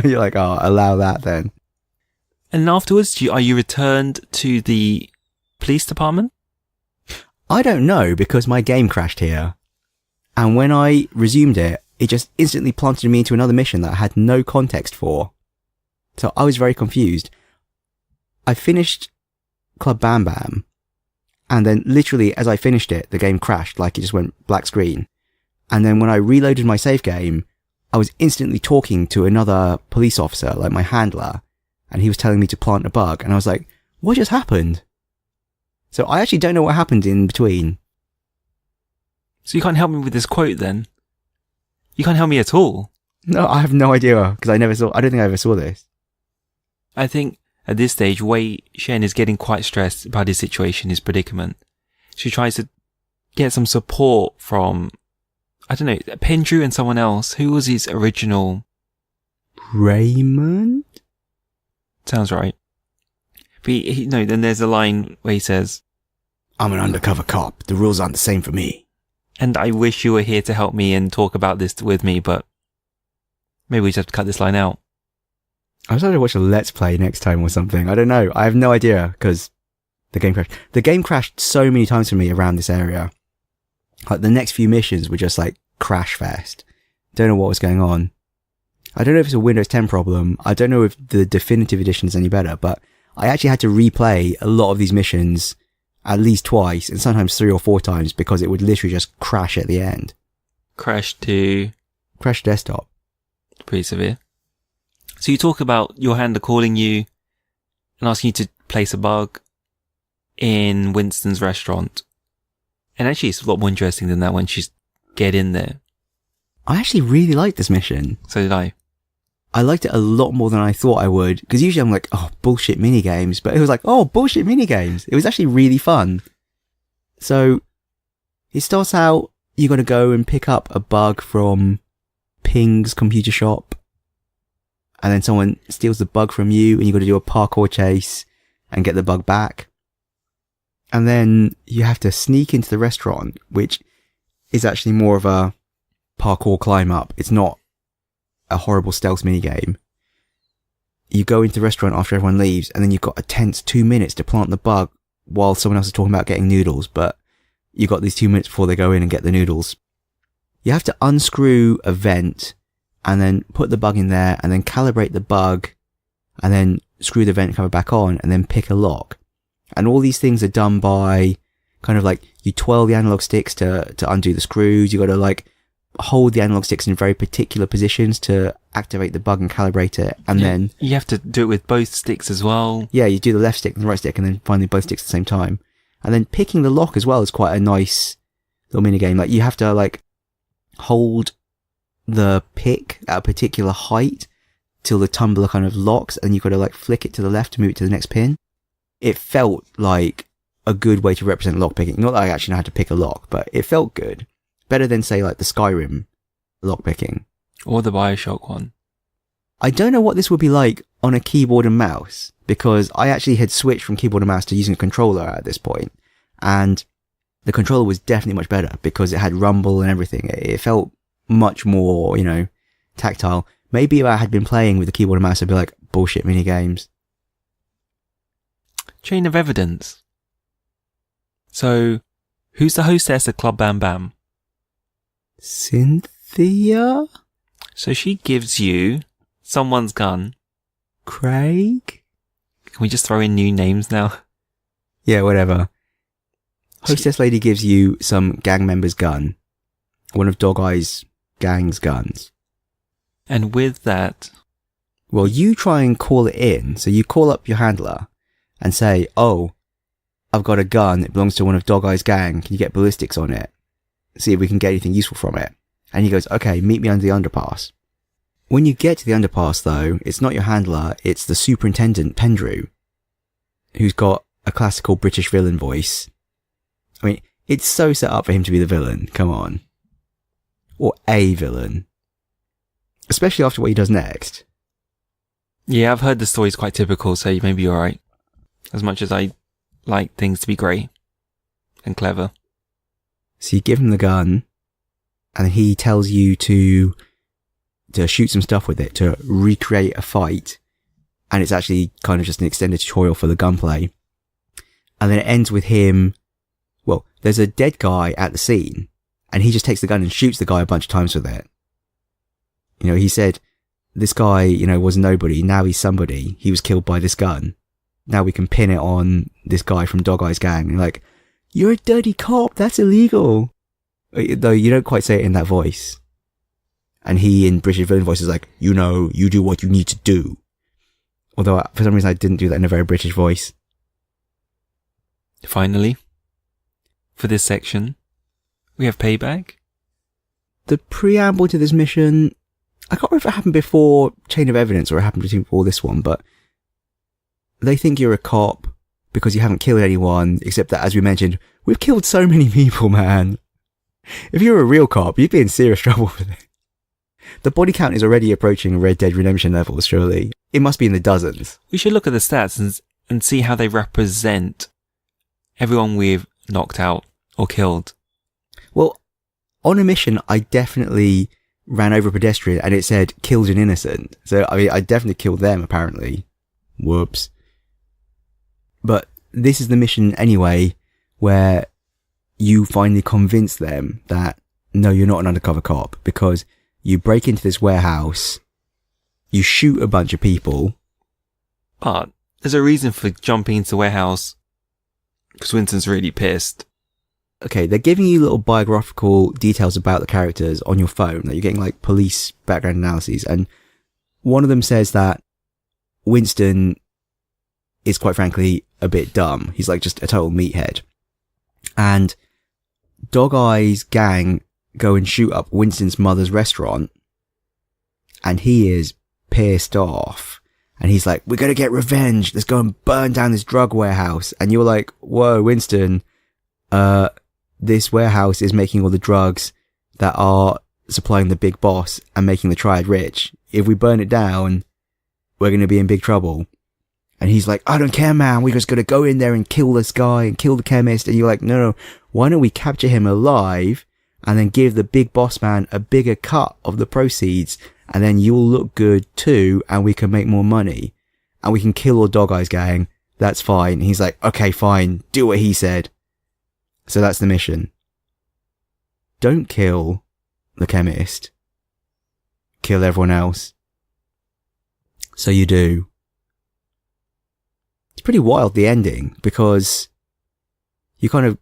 You're like, oh, allow that then. And afterwards, are you returned to the police department? I don't know, because my game crashed here. And when I resumed it, it just instantly planted me into another mission that I had no context for. So I was very confused. I finished Club Bam Bam, and then literally as I finished it, the game crashed, like it just went black screen. And then when I reloaded my save game, I was instantly talking to another police officer, like my handler, and he was telling me to plant a bug, and I was like, what just happened? So I actually don't know what happened in between. So you can't help me with this quote then? You can't help me at all? No, I have no idea, because I don't think I ever saw this. I think at this stage, Wei Shen is getting quite stressed about his situation, his predicament. She tries to get some support from, I don't know, Pendrew and someone else. Who was his original? Raymond? Sounds right. But no, then there's a line where he says, I'm an undercover cop. The rules aren't the same for me. And I wish you were here to help me and talk about this with me, but maybe we just have to cut this line out. I was trying to watch a Let's Play next time or something. I don't know. I have no idea, because the game crashed. The game crashed so many times for me around this area. Like, the next few missions were just like crash fest. Don't know what was going on. I don't know if it's a Windows 10 problem. I don't know if the definitive edition is any better, but I actually had to replay a lot of these missions at least twice, and sometimes 3 or 4 times, because it would literally just crash at the end. Crash desktop. Pretty severe. So you talk about your handler calling you and asking you to place a bug in Winston's restaurant. And actually it's a lot more interesting than that when she's get in there. I actually really liked this mission. So did I. I liked it a lot more than I thought I would, because usually I'm like, oh, bullshit minigames, but it was like, oh, bullshit minigames. It was actually really fun. So it starts out, you got to go and pick up a bug from Ping's computer shop, and then someone steals the bug from you, and you got to do a parkour chase and get the bug back. And then you have to sneak into the restaurant, which is actually more of a parkour climb up. It's not a horrible stealth minigame. You go into the restaurant after everyone leaves, and then you've got a tense 2 minutes to plant the bug while someone else is talking about getting noodles, but you've got these 2 minutes before they go in and get the noodles. You have to unscrew a vent, and then put the bug in there, and then calibrate the bug, and then screw the vent cover back on, and then pick a lock. And all these things are done by kind of like, you twirl the analog sticks to undo the screws. You got to like hold the analog sticks in very particular positions to activate the bug and calibrate it. And then you have to do it with both sticks as well. Yeah, you do the left stick and the right stick, and then finally both sticks at the same time. And then picking the lock as well is quite a nice little mini game. Like, you have to like hold the pick at a particular height till the tumbler kind of locks, and you've got to like flick it to the left to move it to the next pin. It felt like a good way to represent lock picking. Not that I actually know how to pick a lock, but it felt good. Better than, say, like the Skyrim lock picking. Or the Bioshock one. I don't know what this would be like on a keyboard and mouse, because I actually had switched from keyboard and mouse to using a controller at this point, and the controller was definitely much better because it had rumble and everything. It felt much more, tactile. Maybe if I had been playing with the keyboard and mouse, I'd be like, bullshit mini games. Chain of evidence. So, who's the hostess at Club Bam Bam? Cynthia? So she gives you someone's gun. Craig? Can we just throw in new names now? Yeah, whatever. Hostess lady gives you some gang member's gun. One of Dog Eye's gang's guns. And with that... Well, you try and call it in. So you call up your handler and say, oh, I've got a gun. It belongs to one of Dog Eye's gang. Can you get ballistics on it? See if we can get anything useful from it. And he goes, okay, meet me under the underpass. When you get to the underpass, though, it's not your handler, it's the superintendent, Pendrew, who's got a classical British villain voice. I mean, it's so set up for him to be the villain, come on. Or a villain. Especially after what he does next. Yeah, I've heard the story's quite typical, so maybe you're right. As much as I like things to be great and clever. So you give him the gun, and he tells you to shoot some stuff with it, to recreate a fight. And it's actually kind of just an extended tutorial for the gunplay. And then it ends with him, well, there's a dead guy at the scene, and he just takes the gun and shoots the guy a bunch of times with it. He said, this guy, was nobody, now he's somebody. He was killed by this gun. Now we can pin it on this guy from Dog Eye's gang. And like, you're a dirty cop, that's illegal. Though you don't quite say it in that voice. And he, in British villain voice, is like, you do what you need to do. Although, for some reason, I didn't do that in a very British voice. Finally, for this section, we have Payback. The preamble to this mission, I can't remember if it happened before Chain of Evidence or it happened before this one, but they think you're a cop because you haven't killed anyone, except that, as we mentioned, we've killed so many people, man. If you're a real cop, you'd be in serious trouble with it. The body count is already approaching Red Dead Redemption levels, surely. It must be in the dozens. We should look at the stats and see how they represent everyone we've knocked out or killed. Well, on a mission, I definitely ran over a pedestrian and it said killed an innocent. So, I definitely killed them, apparently. Whoops. But this is the mission anyway, where you finally convince them that, no, you're not an undercover cop, because you break into this warehouse, you shoot a bunch of people. But there's a reason for jumping into the warehouse, because Winston's really pissed. Okay, they're giving you little biographical details about the characters on your phone, that you're getting like police background analyses, and one of them says that Winston is quite frankly a bit dumb. He's like just a total meathead. And Dog Eye's gang go and shoot up Winston's mother's restaurant, and he is pissed off. And he's like, we're going to get revenge. Let's go and burn down this drug warehouse. And you're like, whoa, Winston, this warehouse is making all the drugs that are supplying the big boss and making the Triad rich. If we burn it down, we're going to be in big trouble. And he's like, I don't care, man. We're just going to go in there and kill this guy and kill the chemist. And you're like, no, why don't we capture him alive and then give the big boss man a bigger cut of the proceeds and then you'll look good too, and we can make more money, and we can kill all Dog Eyes gang. That's fine. And he's like, okay, fine, do what he said. So that's the mission. Don't kill the chemist. Kill everyone else. So you do. It's pretty wild, the ending, because you kind of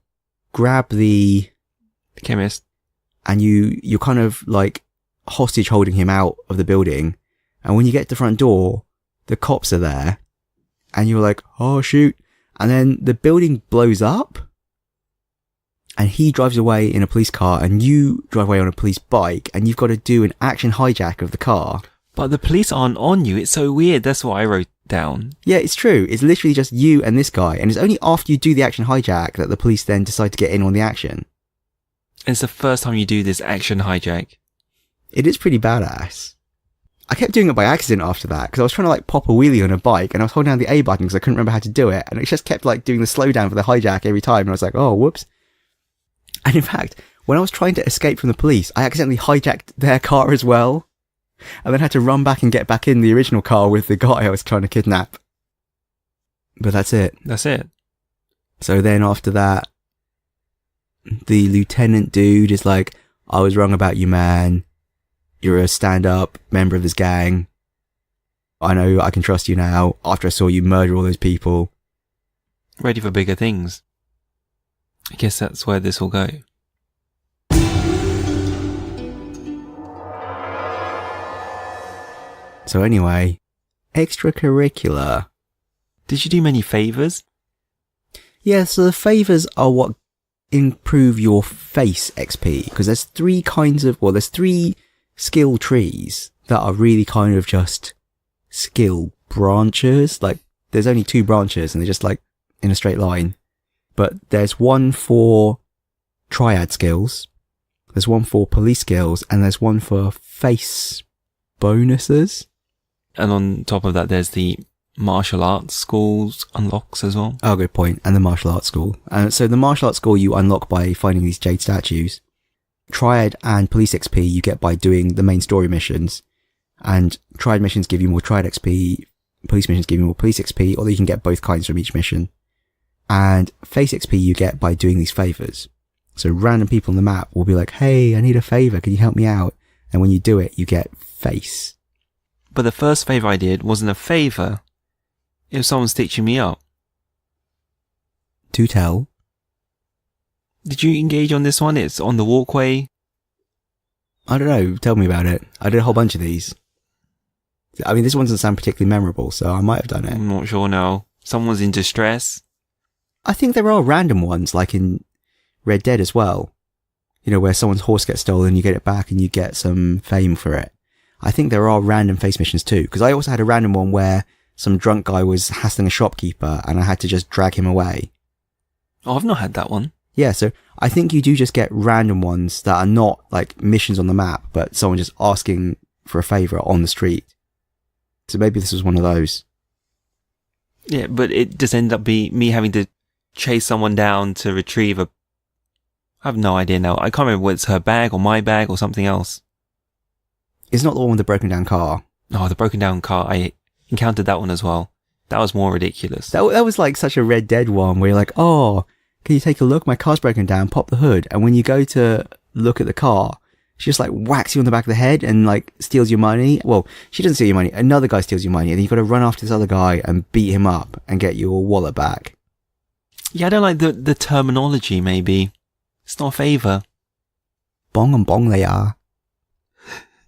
grab the chemist, and you're kind of like hostage holding him out of the building. And when you get to the front door, the cops are there, and you're like, oh shoot. And then the building blows up, and he drives away in a police car, and you drive away on a police bike, and you've got to do an action hijack of the car. But the police aren't on you. It's so weird. That's what I wrote down. Yeah, it's true. It's literally just you and this guy. And it's only after you do the action hijack that the police then decide to get in on the action. It's the first time you do this action hijack. It is pretty badass. I kept doing it by accident after that, because I was trying to like pop a wheelie on a bike, and I was holding down the A button because I couldn't remember how to do it. And it just kept like doing the slowdown for the hijack every time. And I was like, oh, whoops. And in fact, when I was trying to escape from the police, I accidentally hijacked their car as well. And then had to run back and get back in the original car with the guy I was trying to kidnap. But that's it. That's it. So then after that, the lieutenant dude is like, I was wrong about you, man. You're a stand-up member of this gang. I know I can trust you now after I saw you murder all those people. Ready for bigger things. I guess that's where this will go. So anyway, extracurricular. Did you do many favours? Yeah, so the favours are what improve your face XP. Because there's there's three skill trees that are really kind of just skill branches. Like, there's only 2 branches and they're just like in a straight line. But there's one for triad skills, there's one for police skills, and there's one for face bonuses. And on top of that, there's the martial arts schools unlocks as well. Oh, good point. And the martial arts school. So the martial arts school you unlock by finding these jade statues. Triad and police XP you get by doing the main story missions. And triad missions give you more triad XP, police missions give you more police XP, although you can get both kinds from each mission. And face XP you get by doing these favours. So random people on the map will be like, hey, I need a favour, can you help me out? And when you do it, you get face. But the first favour I did wasn't a favour. It was someone stitching me up. Do tell. Did you engage on this one? It's on the walkway. I don't know, tell me about it. I did a whole bunch of these. I mean, this one doesn't sound particularly memorable, so I might have done it. I'm not sure now. Someone's in distress. I think there are random ones, like in Red Dead as well. You know, where someone's horse gets stolen, you get it back and you get some fame for it. I think there are random face missions too, because I also had a random one where some drunk guy was hassling a shopkeeper and I had to just drag him away. Oh, I've not had that one. Yeah, so I think you do just get random ones that are not like missions on the map, but someone just asking for a favour on the street. So maybe this was one of those. Yeah, but it just ended up being me having to chase someone down to retrieve a... I have no idea now. I can't remember whether it's her bag or my bag or something else. It's not the one with the broken down car. Oh, the broken down car. I encountered that one as well. That was more ridiculous. That was like such a Red Dead one where you're like, oh, can you take a look? My car's broken down. Pop the hood. And when you go to look at the car, she just like whacks you on the back of the head and like steals your money. Well, she doesn't steal your money. Another guy steals your money. And then you've got to run after this other guy and beat him up and get your wallet back. Yeah, I don't like the terminology, maybe. It's not a favour. Bong and bong they are.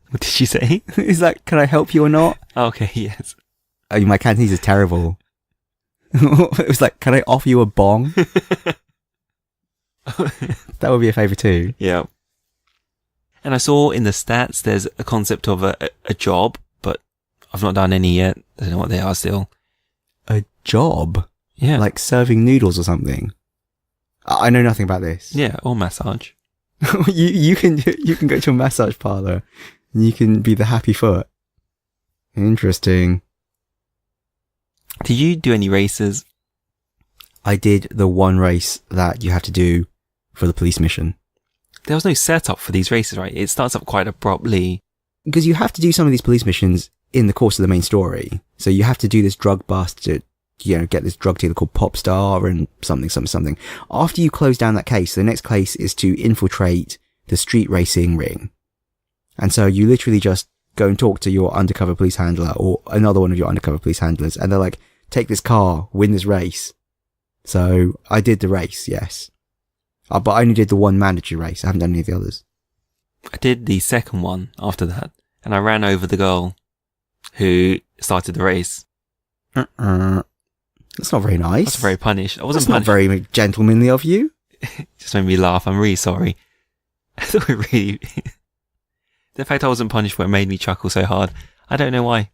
What did she say? He's like, can I help you or not? Okay, yes. I mean, my Cantonese is terrible. It was like, can I offer you a bong? That would be a favour too. Yeah. And I saw in the stats there's a concept of a job, but I've not done any yet. I don't know what they are still. A job? Yeah. Like serving noodles or something? I know nothing about this. Yeah, or massage. you can go to a massage parlour and you can be the happy foot. Interesting. Did you do any races? I did the one race that you have to do for the police mission. There was no setup for these races, right? It starts up quite abruptly. because you have to do some of these police missions in the course of the main story. So you have to do this drug bust to, get this drug dealer called Popstar and something. After you close down that case, the next case is to infiltrate the street racing ring. And so you literally just go and talk to your undercover police handler or another one of your undercover police handlers. And they're like, take this car, win this race. So I did the race, yes. But I only did the one mandatory race. I haven't done any of the others. I did the second one after that, and I ran over the girl who started the race. That's not very nice. That's very punished. I wasn't That's not punished. very gentlemanly of you. It just made me laugh. I'm really sorry. I thought it really... The fact I wasn't punished for it made me chuckle so hard. I don't know why.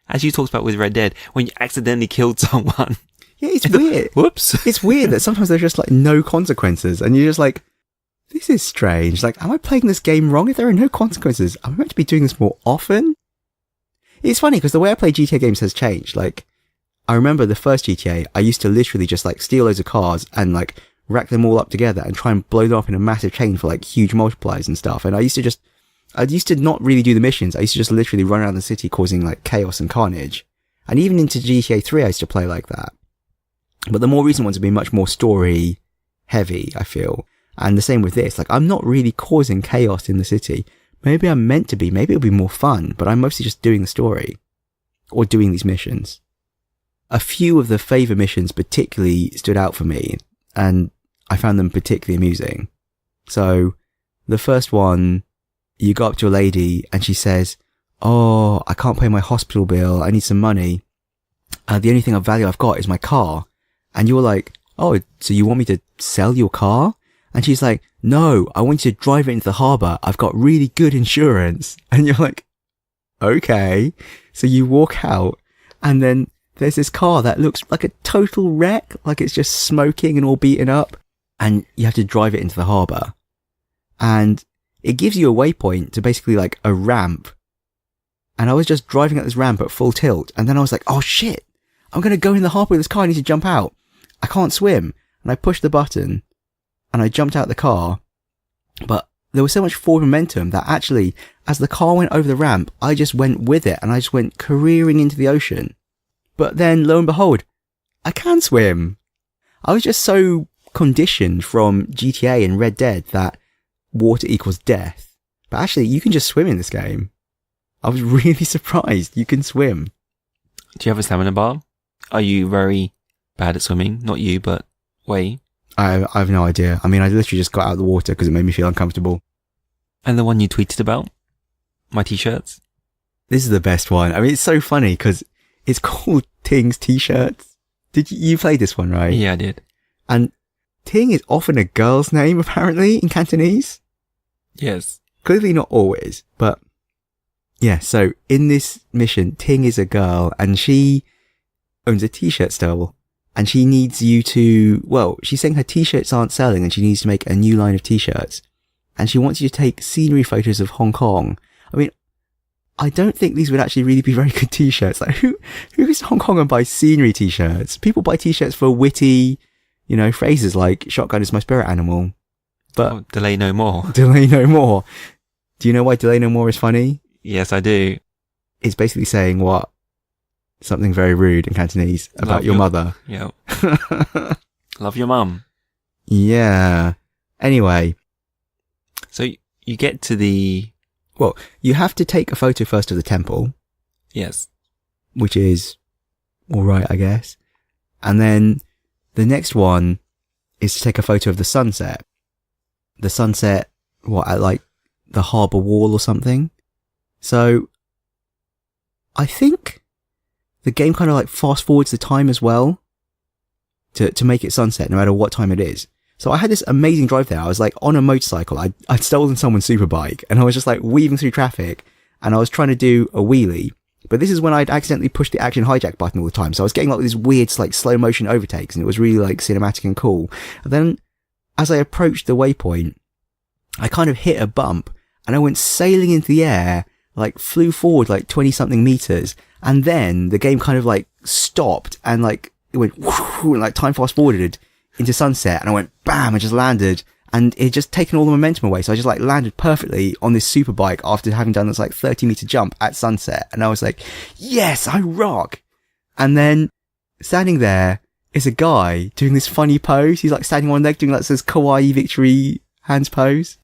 As you talked about with Red Dead, when you accidentally killed someone... Yeah, it's weird. Whoops. It's weird that sometimes there's just like no consequences and you're just like, this is strange. Like, am I playing this game wrong? If there are no consequences, am I meant to be doing this more often? It's funny because the way I play GTA games has changed. Like, I remember the first GTA, I used to literally just like steal loads of cars and like rack them all up together and try and blow them up in a massive chain for like huge multipliers and stuff. And I used to not really do the missions. I used to just literally run around the city causing like chaos and carnage. And even into GTA 3, I used to play like that. But the more recent ones have been much more story heavy, I feel. And the same with this. Like, I'm not really causing chaos in the city. Maybe I'm meant to be. Maybe it'll be more fun, but I'm mostly just doing the story or doing these missions. A few of the favor missions particularly stood out for me and I found them particularly amusing. So the first one, you go up to a lady and she says, oh, I can't pay my hospital bill. I need some money. The only thing of value I've got is my car. And you're like, oh, so you want me to sell your car? And she's like, no, I want you to drive it into the harbour. I've got really good insurance. And you're like, okay. So you walk out and then there's this car that looks like a total wreck. Like it's just smoking and all beaten up. And you have to drive it into the harbour. And it gives you a waypoint to basically like a ramp. And I was just driving at this ramp at full tilt. And then I was like, oh shit, I'm going to go in the harbour with this car. I need to jump out. I can't swim. And I pushed the button and I jumped out the car. But there was so much forward momentum that actually, as the car went over the ramp, I just went with it and I just went careering into the ocean. But then lo and behold, I can swim. I was just so conditioned from GTA and Red Dead that water equals death. But actually, you can just swim in this game. I was really surprised you can swim. Do you have a stamina bar? Are you very bad at swimming? Not you, but Wei. I have no idea. I mean, I literally just got out of the water because it made me feel uncomfortable. And the one you tweeted about? My t-shirts? This is the best one. I mean, it's so funny because it's called Ting's T-shirts. Did you play this one, right? Yeah, I did. And Ting is often a girl's name, apparently, in Cantonese. Yes. Clearly not always, but yeah. So in this mission, Ting is a girl and she owns a t-shirt store and she needs you to, well, she's saying her t-shirts aren't selling and she needs to make a new line of t-shirts and she wants you to take scenery photos of Hong Kong. I mean, I don't think these would actually really be very good t-shirts. Like who goes to Hong Kong and buys scenery t-shirts? People buy t-shirts for witty, phrases like shotgun is my spirit animal. But delay no more. Delay no more. Do you know why delay no more is funny? Yes, I do. It's basically saying what? Something very rude in Cantonese about Love your mother. Yeah. Love your mum. Yeah. Anyway. So you get to the... Well, you have to take a photo first of the temple. Yes. Which is alright, I guess. And then the next one is to take a photo of the sunset. The sunset, at like the harbour wall or something. So I think the game kind of like fast forwards the time as well to make it sunset no matter what time it is. So I had this amazing drive there. I was like on a motorcycle. I'd stolen someone's superbike and I was just like weaving through traffic and I was trying to do a wheelie. But this is when I'd accidentally pushed the action hijack button all the time. So I was getting like these weird like slow motion overtakes and it was really like cinematic and cool. And then as I approached the waypoint, I kind of hit a bump and I went sailing into the air, like flew forward like 20 something meters. And then the game kind of like stopped and like it went whoosh, and like time fast forwarded into sunset and I went bam and just landed and it just taken all the momentum away. So I just like landed perfectly on this super bike after having done this like 30-meter jump at sunset. And I was like, yes, I rock. And then standing there is a guy doing this funny pose. He's like standing on one leg doing like this kawaii victory hands pose.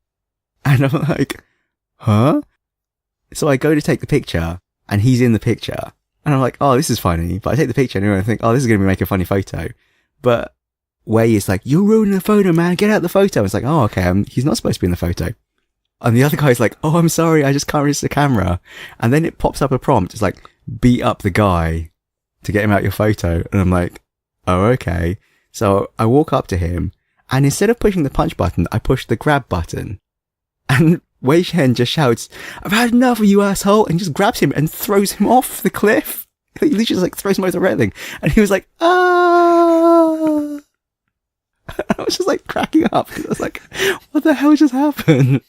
And I'm like, huh? So I go to take the picture and he's in the picture. And I'm like, oh, this is funny. But I take the picture and I think, oh, this is going to make a funny photo. But Wei is like, you're ruining the photo, man. Get out the photo. It's like, oh, okay. He's not supposed to be in the photo. And the other guy's like, oh, I'm sorry. I just can't reach the camera. And then it pops up a prompt. It's like, beat up the guy to get him out your photo. And I'm like, oh, okay. So I walk up to him and instead of pushing the punch button, I push the grab button. And Wei Shen just shouts, I've had enough of you, asshole. And just grabs him and throws him off the cliff. He literally just like throws him over the railing. And he was like, ah. I was just like cracking up. I was like, what the hell just happened?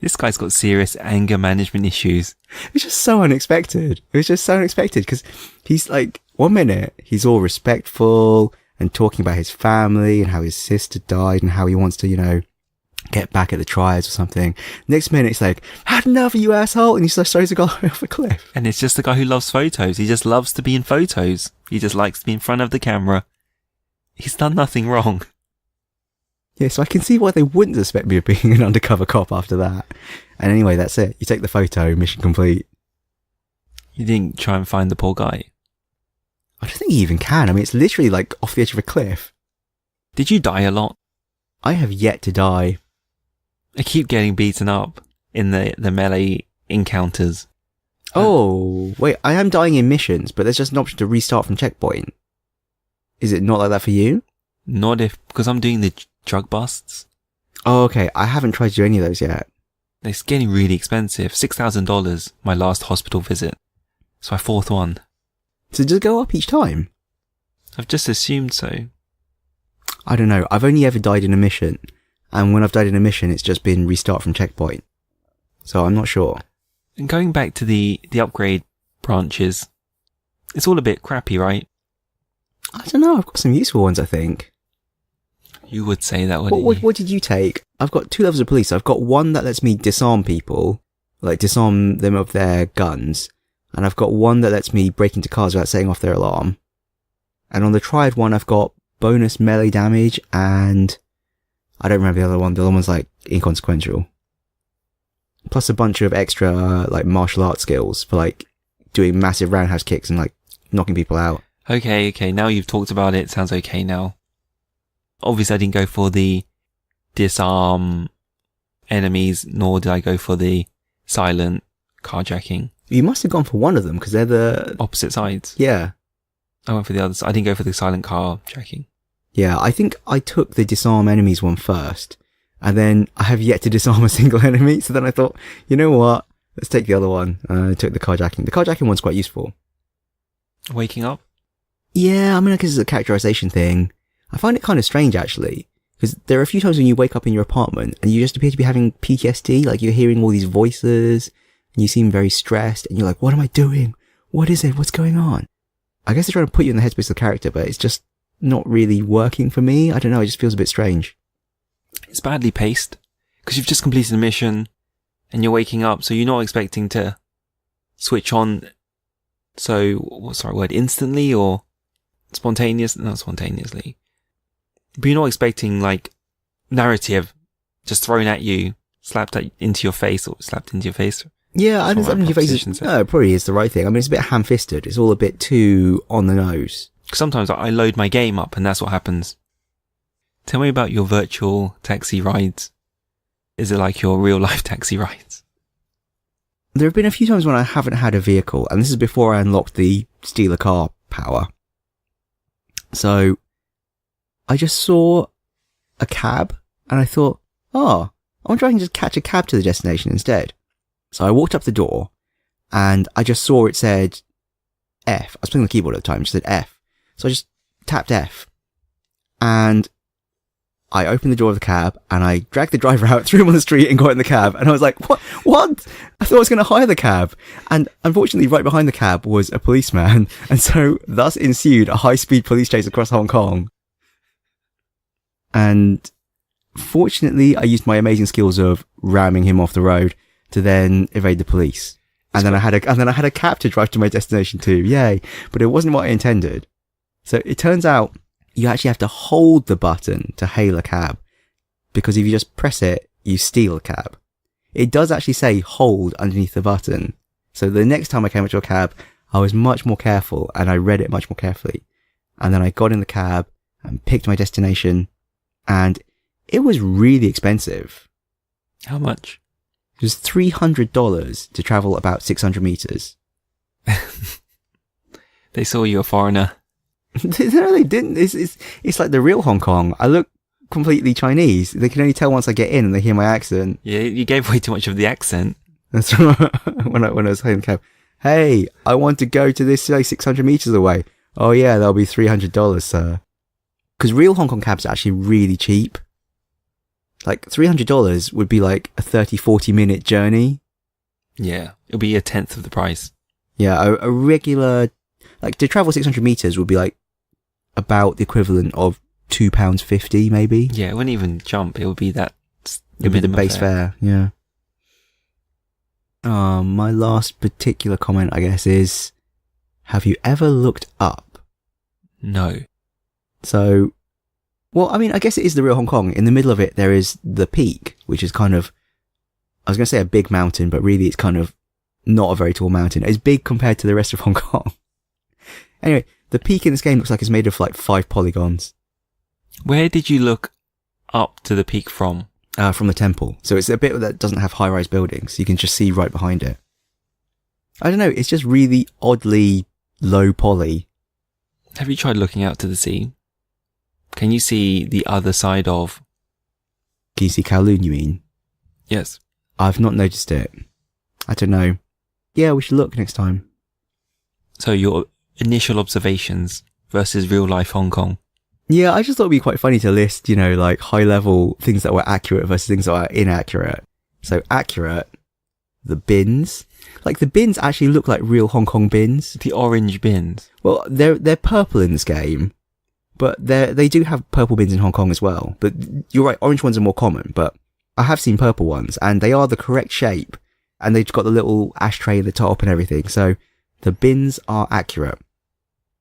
This guy's got serious anger management issues. It was just so unexpected. It was just so unexpected because he's like, 1 minute, he's all respectful and talking about his family and how his sister died and how he wants to, you know, get back at the triads or something. Next minute, it's like, had enough of you, asshole. And he just throws the guy off a cliff. And it's just the guy who loves photos. He just loves to be in photos. He just likes to be in front of the camera. He's done nothing wrong. Yeah, so I can see why they wouldn't suspect me of being an undercover cop after that. And anyway, that's it. You take the photo, mission complete. You didn't try and find the poor guy. I don't think you even can. I mean, it's literally like off the edge of a cliff. Did you die a lot? I have yet to die. I keep getting beaten up in the melee encounters. Oh, wait, I am dying in missions, but there's just an option to restart from checkpoint. Is it not like that for you? Not because I'm doing the drug busts. Oh, okay. I haven't tried to do any of those yet. It's getting really expensive. $6,000 my last hospital visit. It's my fourth one. So does it go up each time? I've just assumed so. I don't know. I've only ever died in a mission. And when I've died in a mission, it's just been restart from checkpoint. So I'm not sure. And going back to the upgrade branches, it's all a bit crappy, right? I don't know. I've got some useful ones, I think. You would say that, wouldn't you? What did you take? I've got 2 levels of police. I've got one that lets me disarm people, like disarm them of their guns. And I've got one that lets me break into cars without setting off their alarm. And on the triad one, I've got bonus melee damage and I don't remember the other one. The other one's like inconsequential. Plus a bunch of extra like martial arts skills for like doing massive roundhouse kicks and like knocking people out. Okay. Now you've talked about it. It sounds okay now. Obviously, I didn't go for the disarm enemies, nor did I go for the silent carjacking. You must have gone for one of them because they're the opposite sides. Yeah. I went for the others. I didn't go for the silent carjacking. Yeah, I think I took the disarm enemies one first, and then I have yet to disarm a single enemy. So then I thought, you know what? Let's take the other one. I took the carjacking. The carjacking one's quite useful. Waking up? Yeah, I mean, I guess it's a characterization thing. I find it kind of strange, actually, because there are a few times when you wake up in your apartment and you just appear to be having PTSD, like you're hearing all these voices, and you seem very stressed, and you're like, what am I doing? What is it? What's going on? I guess they're trying to put you in the headspace of the character, but it's just not really working for me. I don't know, it just feels a bit strange. It's badly paced, because you've just completed a mission, and you're waking up, so you're not expecting to switch on, so, what's the right word, instantly, or not spontaneously. But you're not expecting, like, narrative just thrown at you, slapped into your face, or slapped into your face. Yeah, I don't think your face is, no, it probably is the right thing. I mean, it's a bit ham-fisted. It's all a bit too on the nose. Sometimes I load my game up and that's what happens. Tell me about your virtual taxi rides. Is it like your real life taxi rides? There have been a few times when I haven't had a vehicle, and this is before I unlocked the steal a car power. So, I just saw a cab, and I thought, I wonder if I can just catch a cab to the destination instead. So I walked up the door, and I just saw it said F. I was playing the keyboard at the time, it said F. So I just tapped F. And I opened the door of the cab, and I dragged the driver out, threw him on the street, and got in the cab. And I was like, what? I thought I was going to hire the cab. And unfortunately, right behind the cab was a policeman. And so thus ensued a high-speed police chase across Hong Kong. And fortunately, I used my amazing skills of ramming him off the road to then evade the police. And then I had a cab to drive to my destination too. Yay. But it wasn't what I intended. So it turns out you actually have to hold the button to hail a cab, because if you just press it, you steal a cab. It does actually say hold underneath the button. So the next time I came up to a cab, I was much more careful and I read it much more carefully. And then I got in the cab and picked my destination, and it was really expensive. How much? It was $300 to travel about 600 meters. They saw you a foreigner. No, they didn't. It's like the real Hong Kong. I look completely Chinese. They can only tell once I get in and they hear my accent. Yeah, you gave way too much of the accent. That's right. when I was hailing the cab. Hey, I want to go to this place 600 meters away. Oh yeah, that'll be $300, sir. Because real Hong Kong cabs are actually really cheap. Like $300 would be like a 30-40 minute journey. Yeah, it'll be a tenth of the price. Yeah, a regular, like to travel 600 meters would be like about the equivalent of £2.50 maybe. Yeah, it wouldn't even jump. It would be that. It'd be the base fare. Yeah. My last particular comment, I guess, is, have you ever looked up? No. So, well, I mean, I guess it is the real Hong Kong. In the middle of it, there is the peak, which is kind of, I was going to say a big mountain, but really it's kind of not a very tall mountain. It's big compared to the rest of Hong Kong. Anyway, the peak in this game looks like it's made of like 5 polygons. Where did you look up to the peak from? From the temple. So it's a bit that doesn't have high-rise buildings. You can just see right behind it. I don't know. It's just really oddly low poly. Have you tried looking out to the sea? Can you see the other side of... Can you see Kowloon, you mean? Yes. I've not noticed it. I don't know. Yeah, we should look next time. So your initial observations versus real life Hong Kong. Yeah, I just thought it'd be quite funny to list, like high level things that were accurate versus things that were inaccurate. So accurate, the bins. Like the bins actually look like real Hong Kong bins. The orange bins. Well, they're purple in this game, but they do have purple bins in Hong Kong as well. But you're right, orange ones are more common, but I have seen purple ones and they are the correct shape and they've got the little ashtray at the top and everything. So the bins are accurate,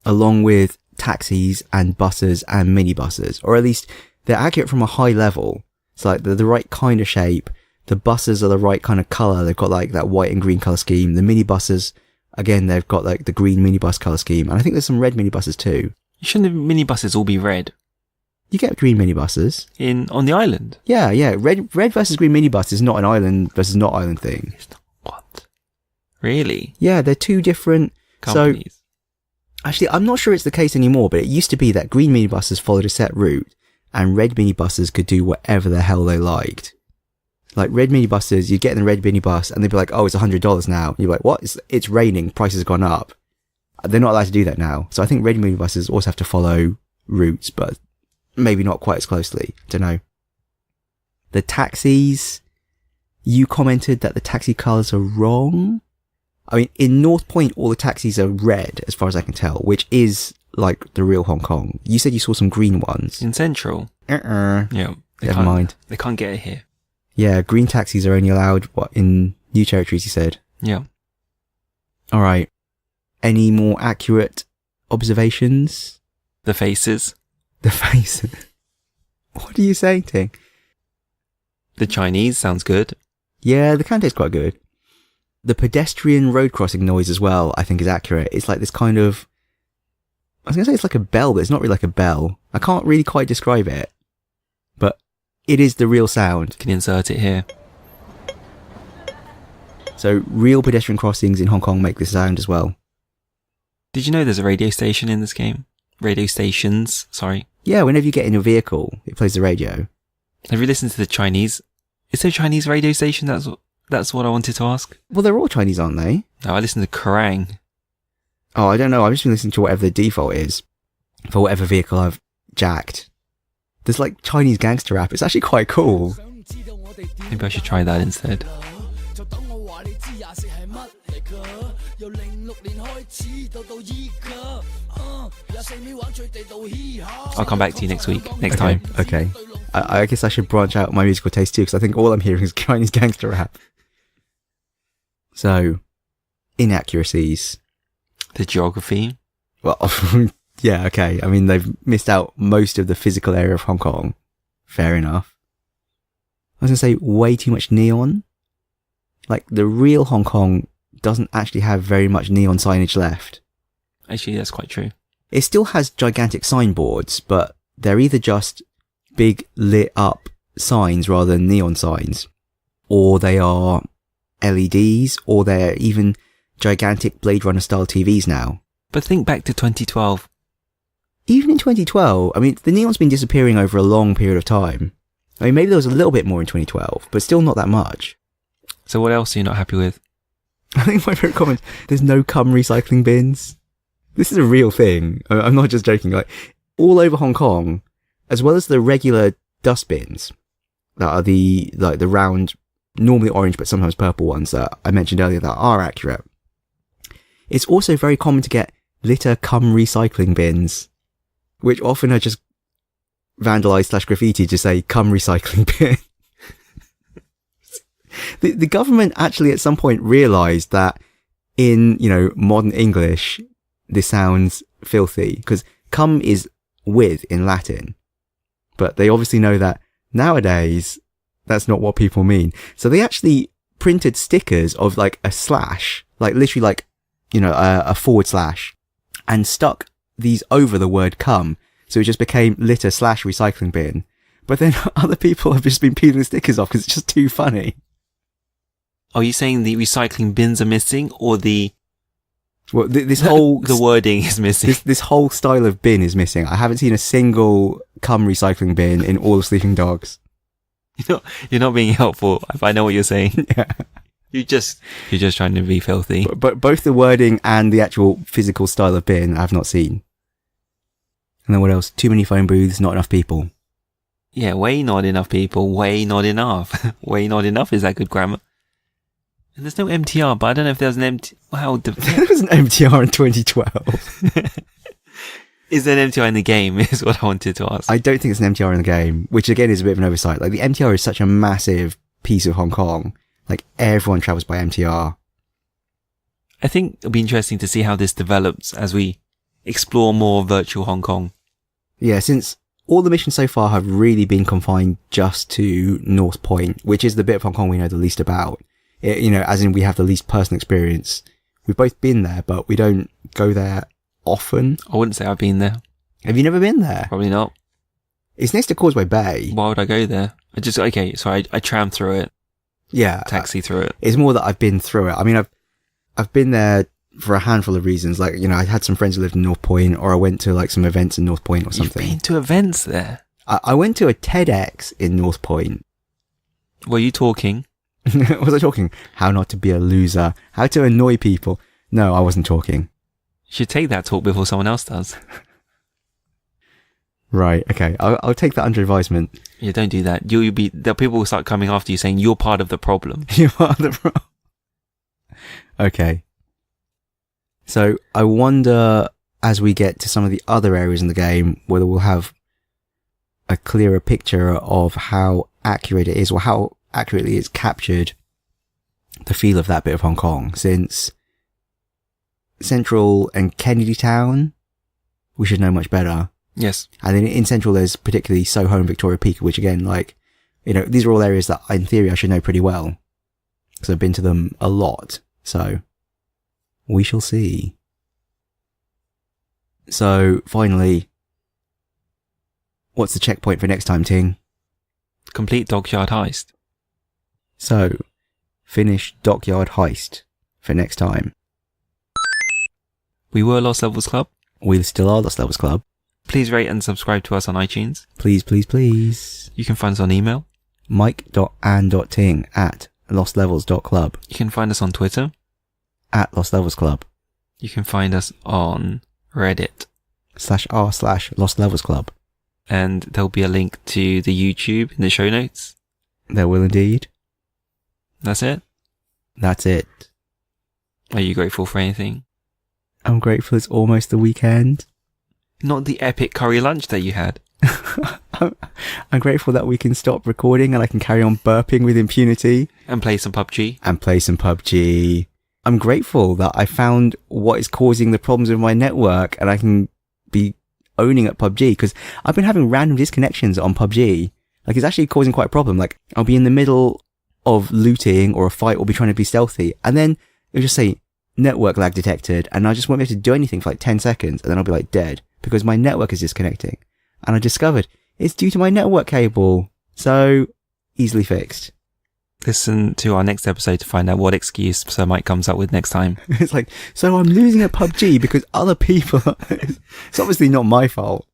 along with taxis and buses and minibuses, or at least they're accurate from a high level. It's like they're the right kind of shape. The buses are the right kind of colour. They've got like that white and green colour scheme. The minibuses, again, they've got like the green minibus colour scheme. And I think there's some red minibuses too. Shouldn't the minibuses all be red? You get green minibuses. On the island? Yeah. Red versus green minibus is not an island versus not island thing. It's not what? Really? Yeah, they're two different companies. So, actually, I'm not sure it's the case anymore, but it used to be that green minibuses followed a set route and red minibuses could do whatever the hell they liked. Like red minibuses, you'd get in the red minibus and they'd be like, oh, it's $100 now. And you're like, what? It's raining. Price has gone up. They're not allowed to do that now. So I think red minibuses also have to follow routes, but maybe not quite as closely. Don't know. The taxis, you commented that the taxi colours are wrong. I mean, in North Point, all the taxis are red, as far as I can tell, which is like the real Hong Kong. You said you saw some green ones. In Central? Yeah. Never mind. They can't get it here. Yeah, green taxis are only allowed, in new territories, you said? Yeah. Alright. Any more accurate observations? The faces. The faces. What are you saying, Ting? The Chinese sounds good. Yeah, the can taste quite good. The pedestrian road crossing noise as well, I think is accurate. It's like this kind of... I was going to say it's like a bell, but it's not really like a bell. I can't really quite describe it. But it is the real sound. You can insert it here. So real pedestrian crossings in Hong Kong make this sound as well. Did you know there's a radio station in this game? Radio stations, sorry. Yeah, whenever you get in your vehicle, it plays the radio. Have you listened to the Chinese? Is there a Chinese radio station? That's what I wanted to ask. Well, they're all Chinese, aren't they? No, I listened to Kerrang. Oh, I don't know. I've just been listening to whatever the default is for whatever vehicle I've jacked. There's like Chinese gangster rap. It's actually quite cool. Maybe I should try that instead. I'll come back to you next week, next time. Okay. I guess I should branch out my musical taste too, because I think all I'm hearing is Chinese gangster rap. So, inaccuracies. The geography. Well, yeah, okay. I mean, they've missed out most of the physical area of Hong Kong. Fair enough. I was going to say way too much neon. Like, the real Hong Kong doesn't actually have very much neon signage left. Actually, that's quite true. It still has gigantic signboards, but they're either just big lit up signs rather than neon signs, or they are LEDs, or they're even gigantic Blade Runner style TVs now. But think back to 2012. Even in 2012, I mean, the neon's been disappearing over a long period of time. I mean, maybe there was a little bit more in 2012, but still not that much. So what else are you not happy with? I think my favourite comment, there's no cum recycling bins. This is a real thing. I'm not just joking. Like, all over Hong Kong, as well as the regular dustbins that are the round, normally orange but sometimes purple ones that I mentioned earlier that are accurate, it's also very common to get litter cum recycling bins, which often are just vandalised / graffiti to say cum recycling bin. The government actually at some point realised that in, modern English, this sounds filthy, because cum is with in Latin. But they obviously know that nowadays, that's not what people mean. So they actually printed stickers of like a slash, like literally like, a /, and stuck these over the word cum. So it just became litter / recycling bin. But then other people have just been peeling the stickers off because it's just too funny. Are you saying the recycling bins are missing, or the wording is missing? This whole style of bin is missing. I haven't seen a single cum recycling bin in all of Sleeping Dogs. You're not being helpful. If I know what you're saying. Yeah. You're just trying to be filthy. But both the wording and the actual physical style of bin I've not seen. And then what else? Too many phone booths, not enough people. Yeah, way not enough people. Way not enough. Way not enough. Is that good grammar? And there's no MTR, but I don't know if there's an there was an MTR in 2012. Is there an MTR in the game, is what I wanted to ask. I don't think it's an MTR in the game, which again is a bit of an oversight. Like, the MTR is such a massive piece of Hong Kong. Like, everyone travels by MTR. I think it'll be interesting to see how this develops as we explore more virtual Hong Kong. Yeah, since all the missions so far have really been confined just to North Point, which is the bit of Hong Kong we know the least about. As in we have the least personal experience. We've both been there, but we don't go there often. I wouldn't say I've been there. Have you never been there? Probably not. It's next to Causeway Bay. Why would I go there? I tram through it. Yeah. Taxi through it. It's more that I've been through it. I mean, I've been there for a handful of reasons. Like, I had some friends who lived in North Point, or I went to like some events in North Point or something. You've been to events there? I went to a TEDx in North Point. Were you talking? Was I talking? How not to be a loser. How to annoy people. No, I wasn't talking. You should take that talk before someone else does. Right, okay. I'll take that under advisement. Yeah, don't do that. People will start coming after you saying you're part of the problem. You are the problem. Okay. So, I wonder, as we get to some of the other areas in the game, whether we'll have a clearer picture of how accurate it is, or how accurately it's captured the feel of that bit of Hong Kong, since Central and Kennedy Town, we should know much better. Yes. And then in Central there's particularly Soho and Victoria Peak, which again, these are all areas that in theory I should know pretty well, because I've been to them a lot. So, we shall see. So, finally, what's the checkpoint for next time, Ting? Complete Dockyard Heist. So, finish Dockyard Heist for next time. We were Lost Levels Club. We still are Lost Levels Club. Please rate and subscribe to us on iTunes. Please, please, please. You can find us on email. mike.and.ting@lostlevels.club. You can find us on Twitter. @lostlevelsclub. You can find us on Reddit. /r/lostlevelsclub. And there'll be a link to the YouTube in the show notes. There will indeed. That's it? That's it. Are you grateful for anything? I'm grateful it's almost the weekend. Not the epic curry lunch that you had. I'm grateful that we can stop recording and I can carry on burping with impunity. And play some PUBG. I'm grateful that I found what is causing the problems with my network and I can be owning at PUBG, because I've been having random disconnections on PUBG. Like, it's actually causing quite a problem. Like, I'll be in the middle of looting or a fight or be trying to be stealthy, and then it'll just say network lag detected, and I just won't be able to do anything for like 10 seconds, and then I'll be like dead because my network is disconnecting. And I discovered it's due to my network cable. So, easily fixed. Listen to our next episode to find out what excuse Sir Mike comes up with next time. It's like, so I'm losing at PUBG because other people... It's obviously not my fault.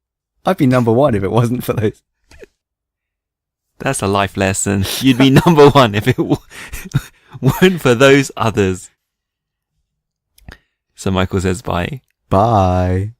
I'd be number one if it wasn't for those. That's a life lesson. You'd be number one if it weren't for those others. So Michael says bye. Bye.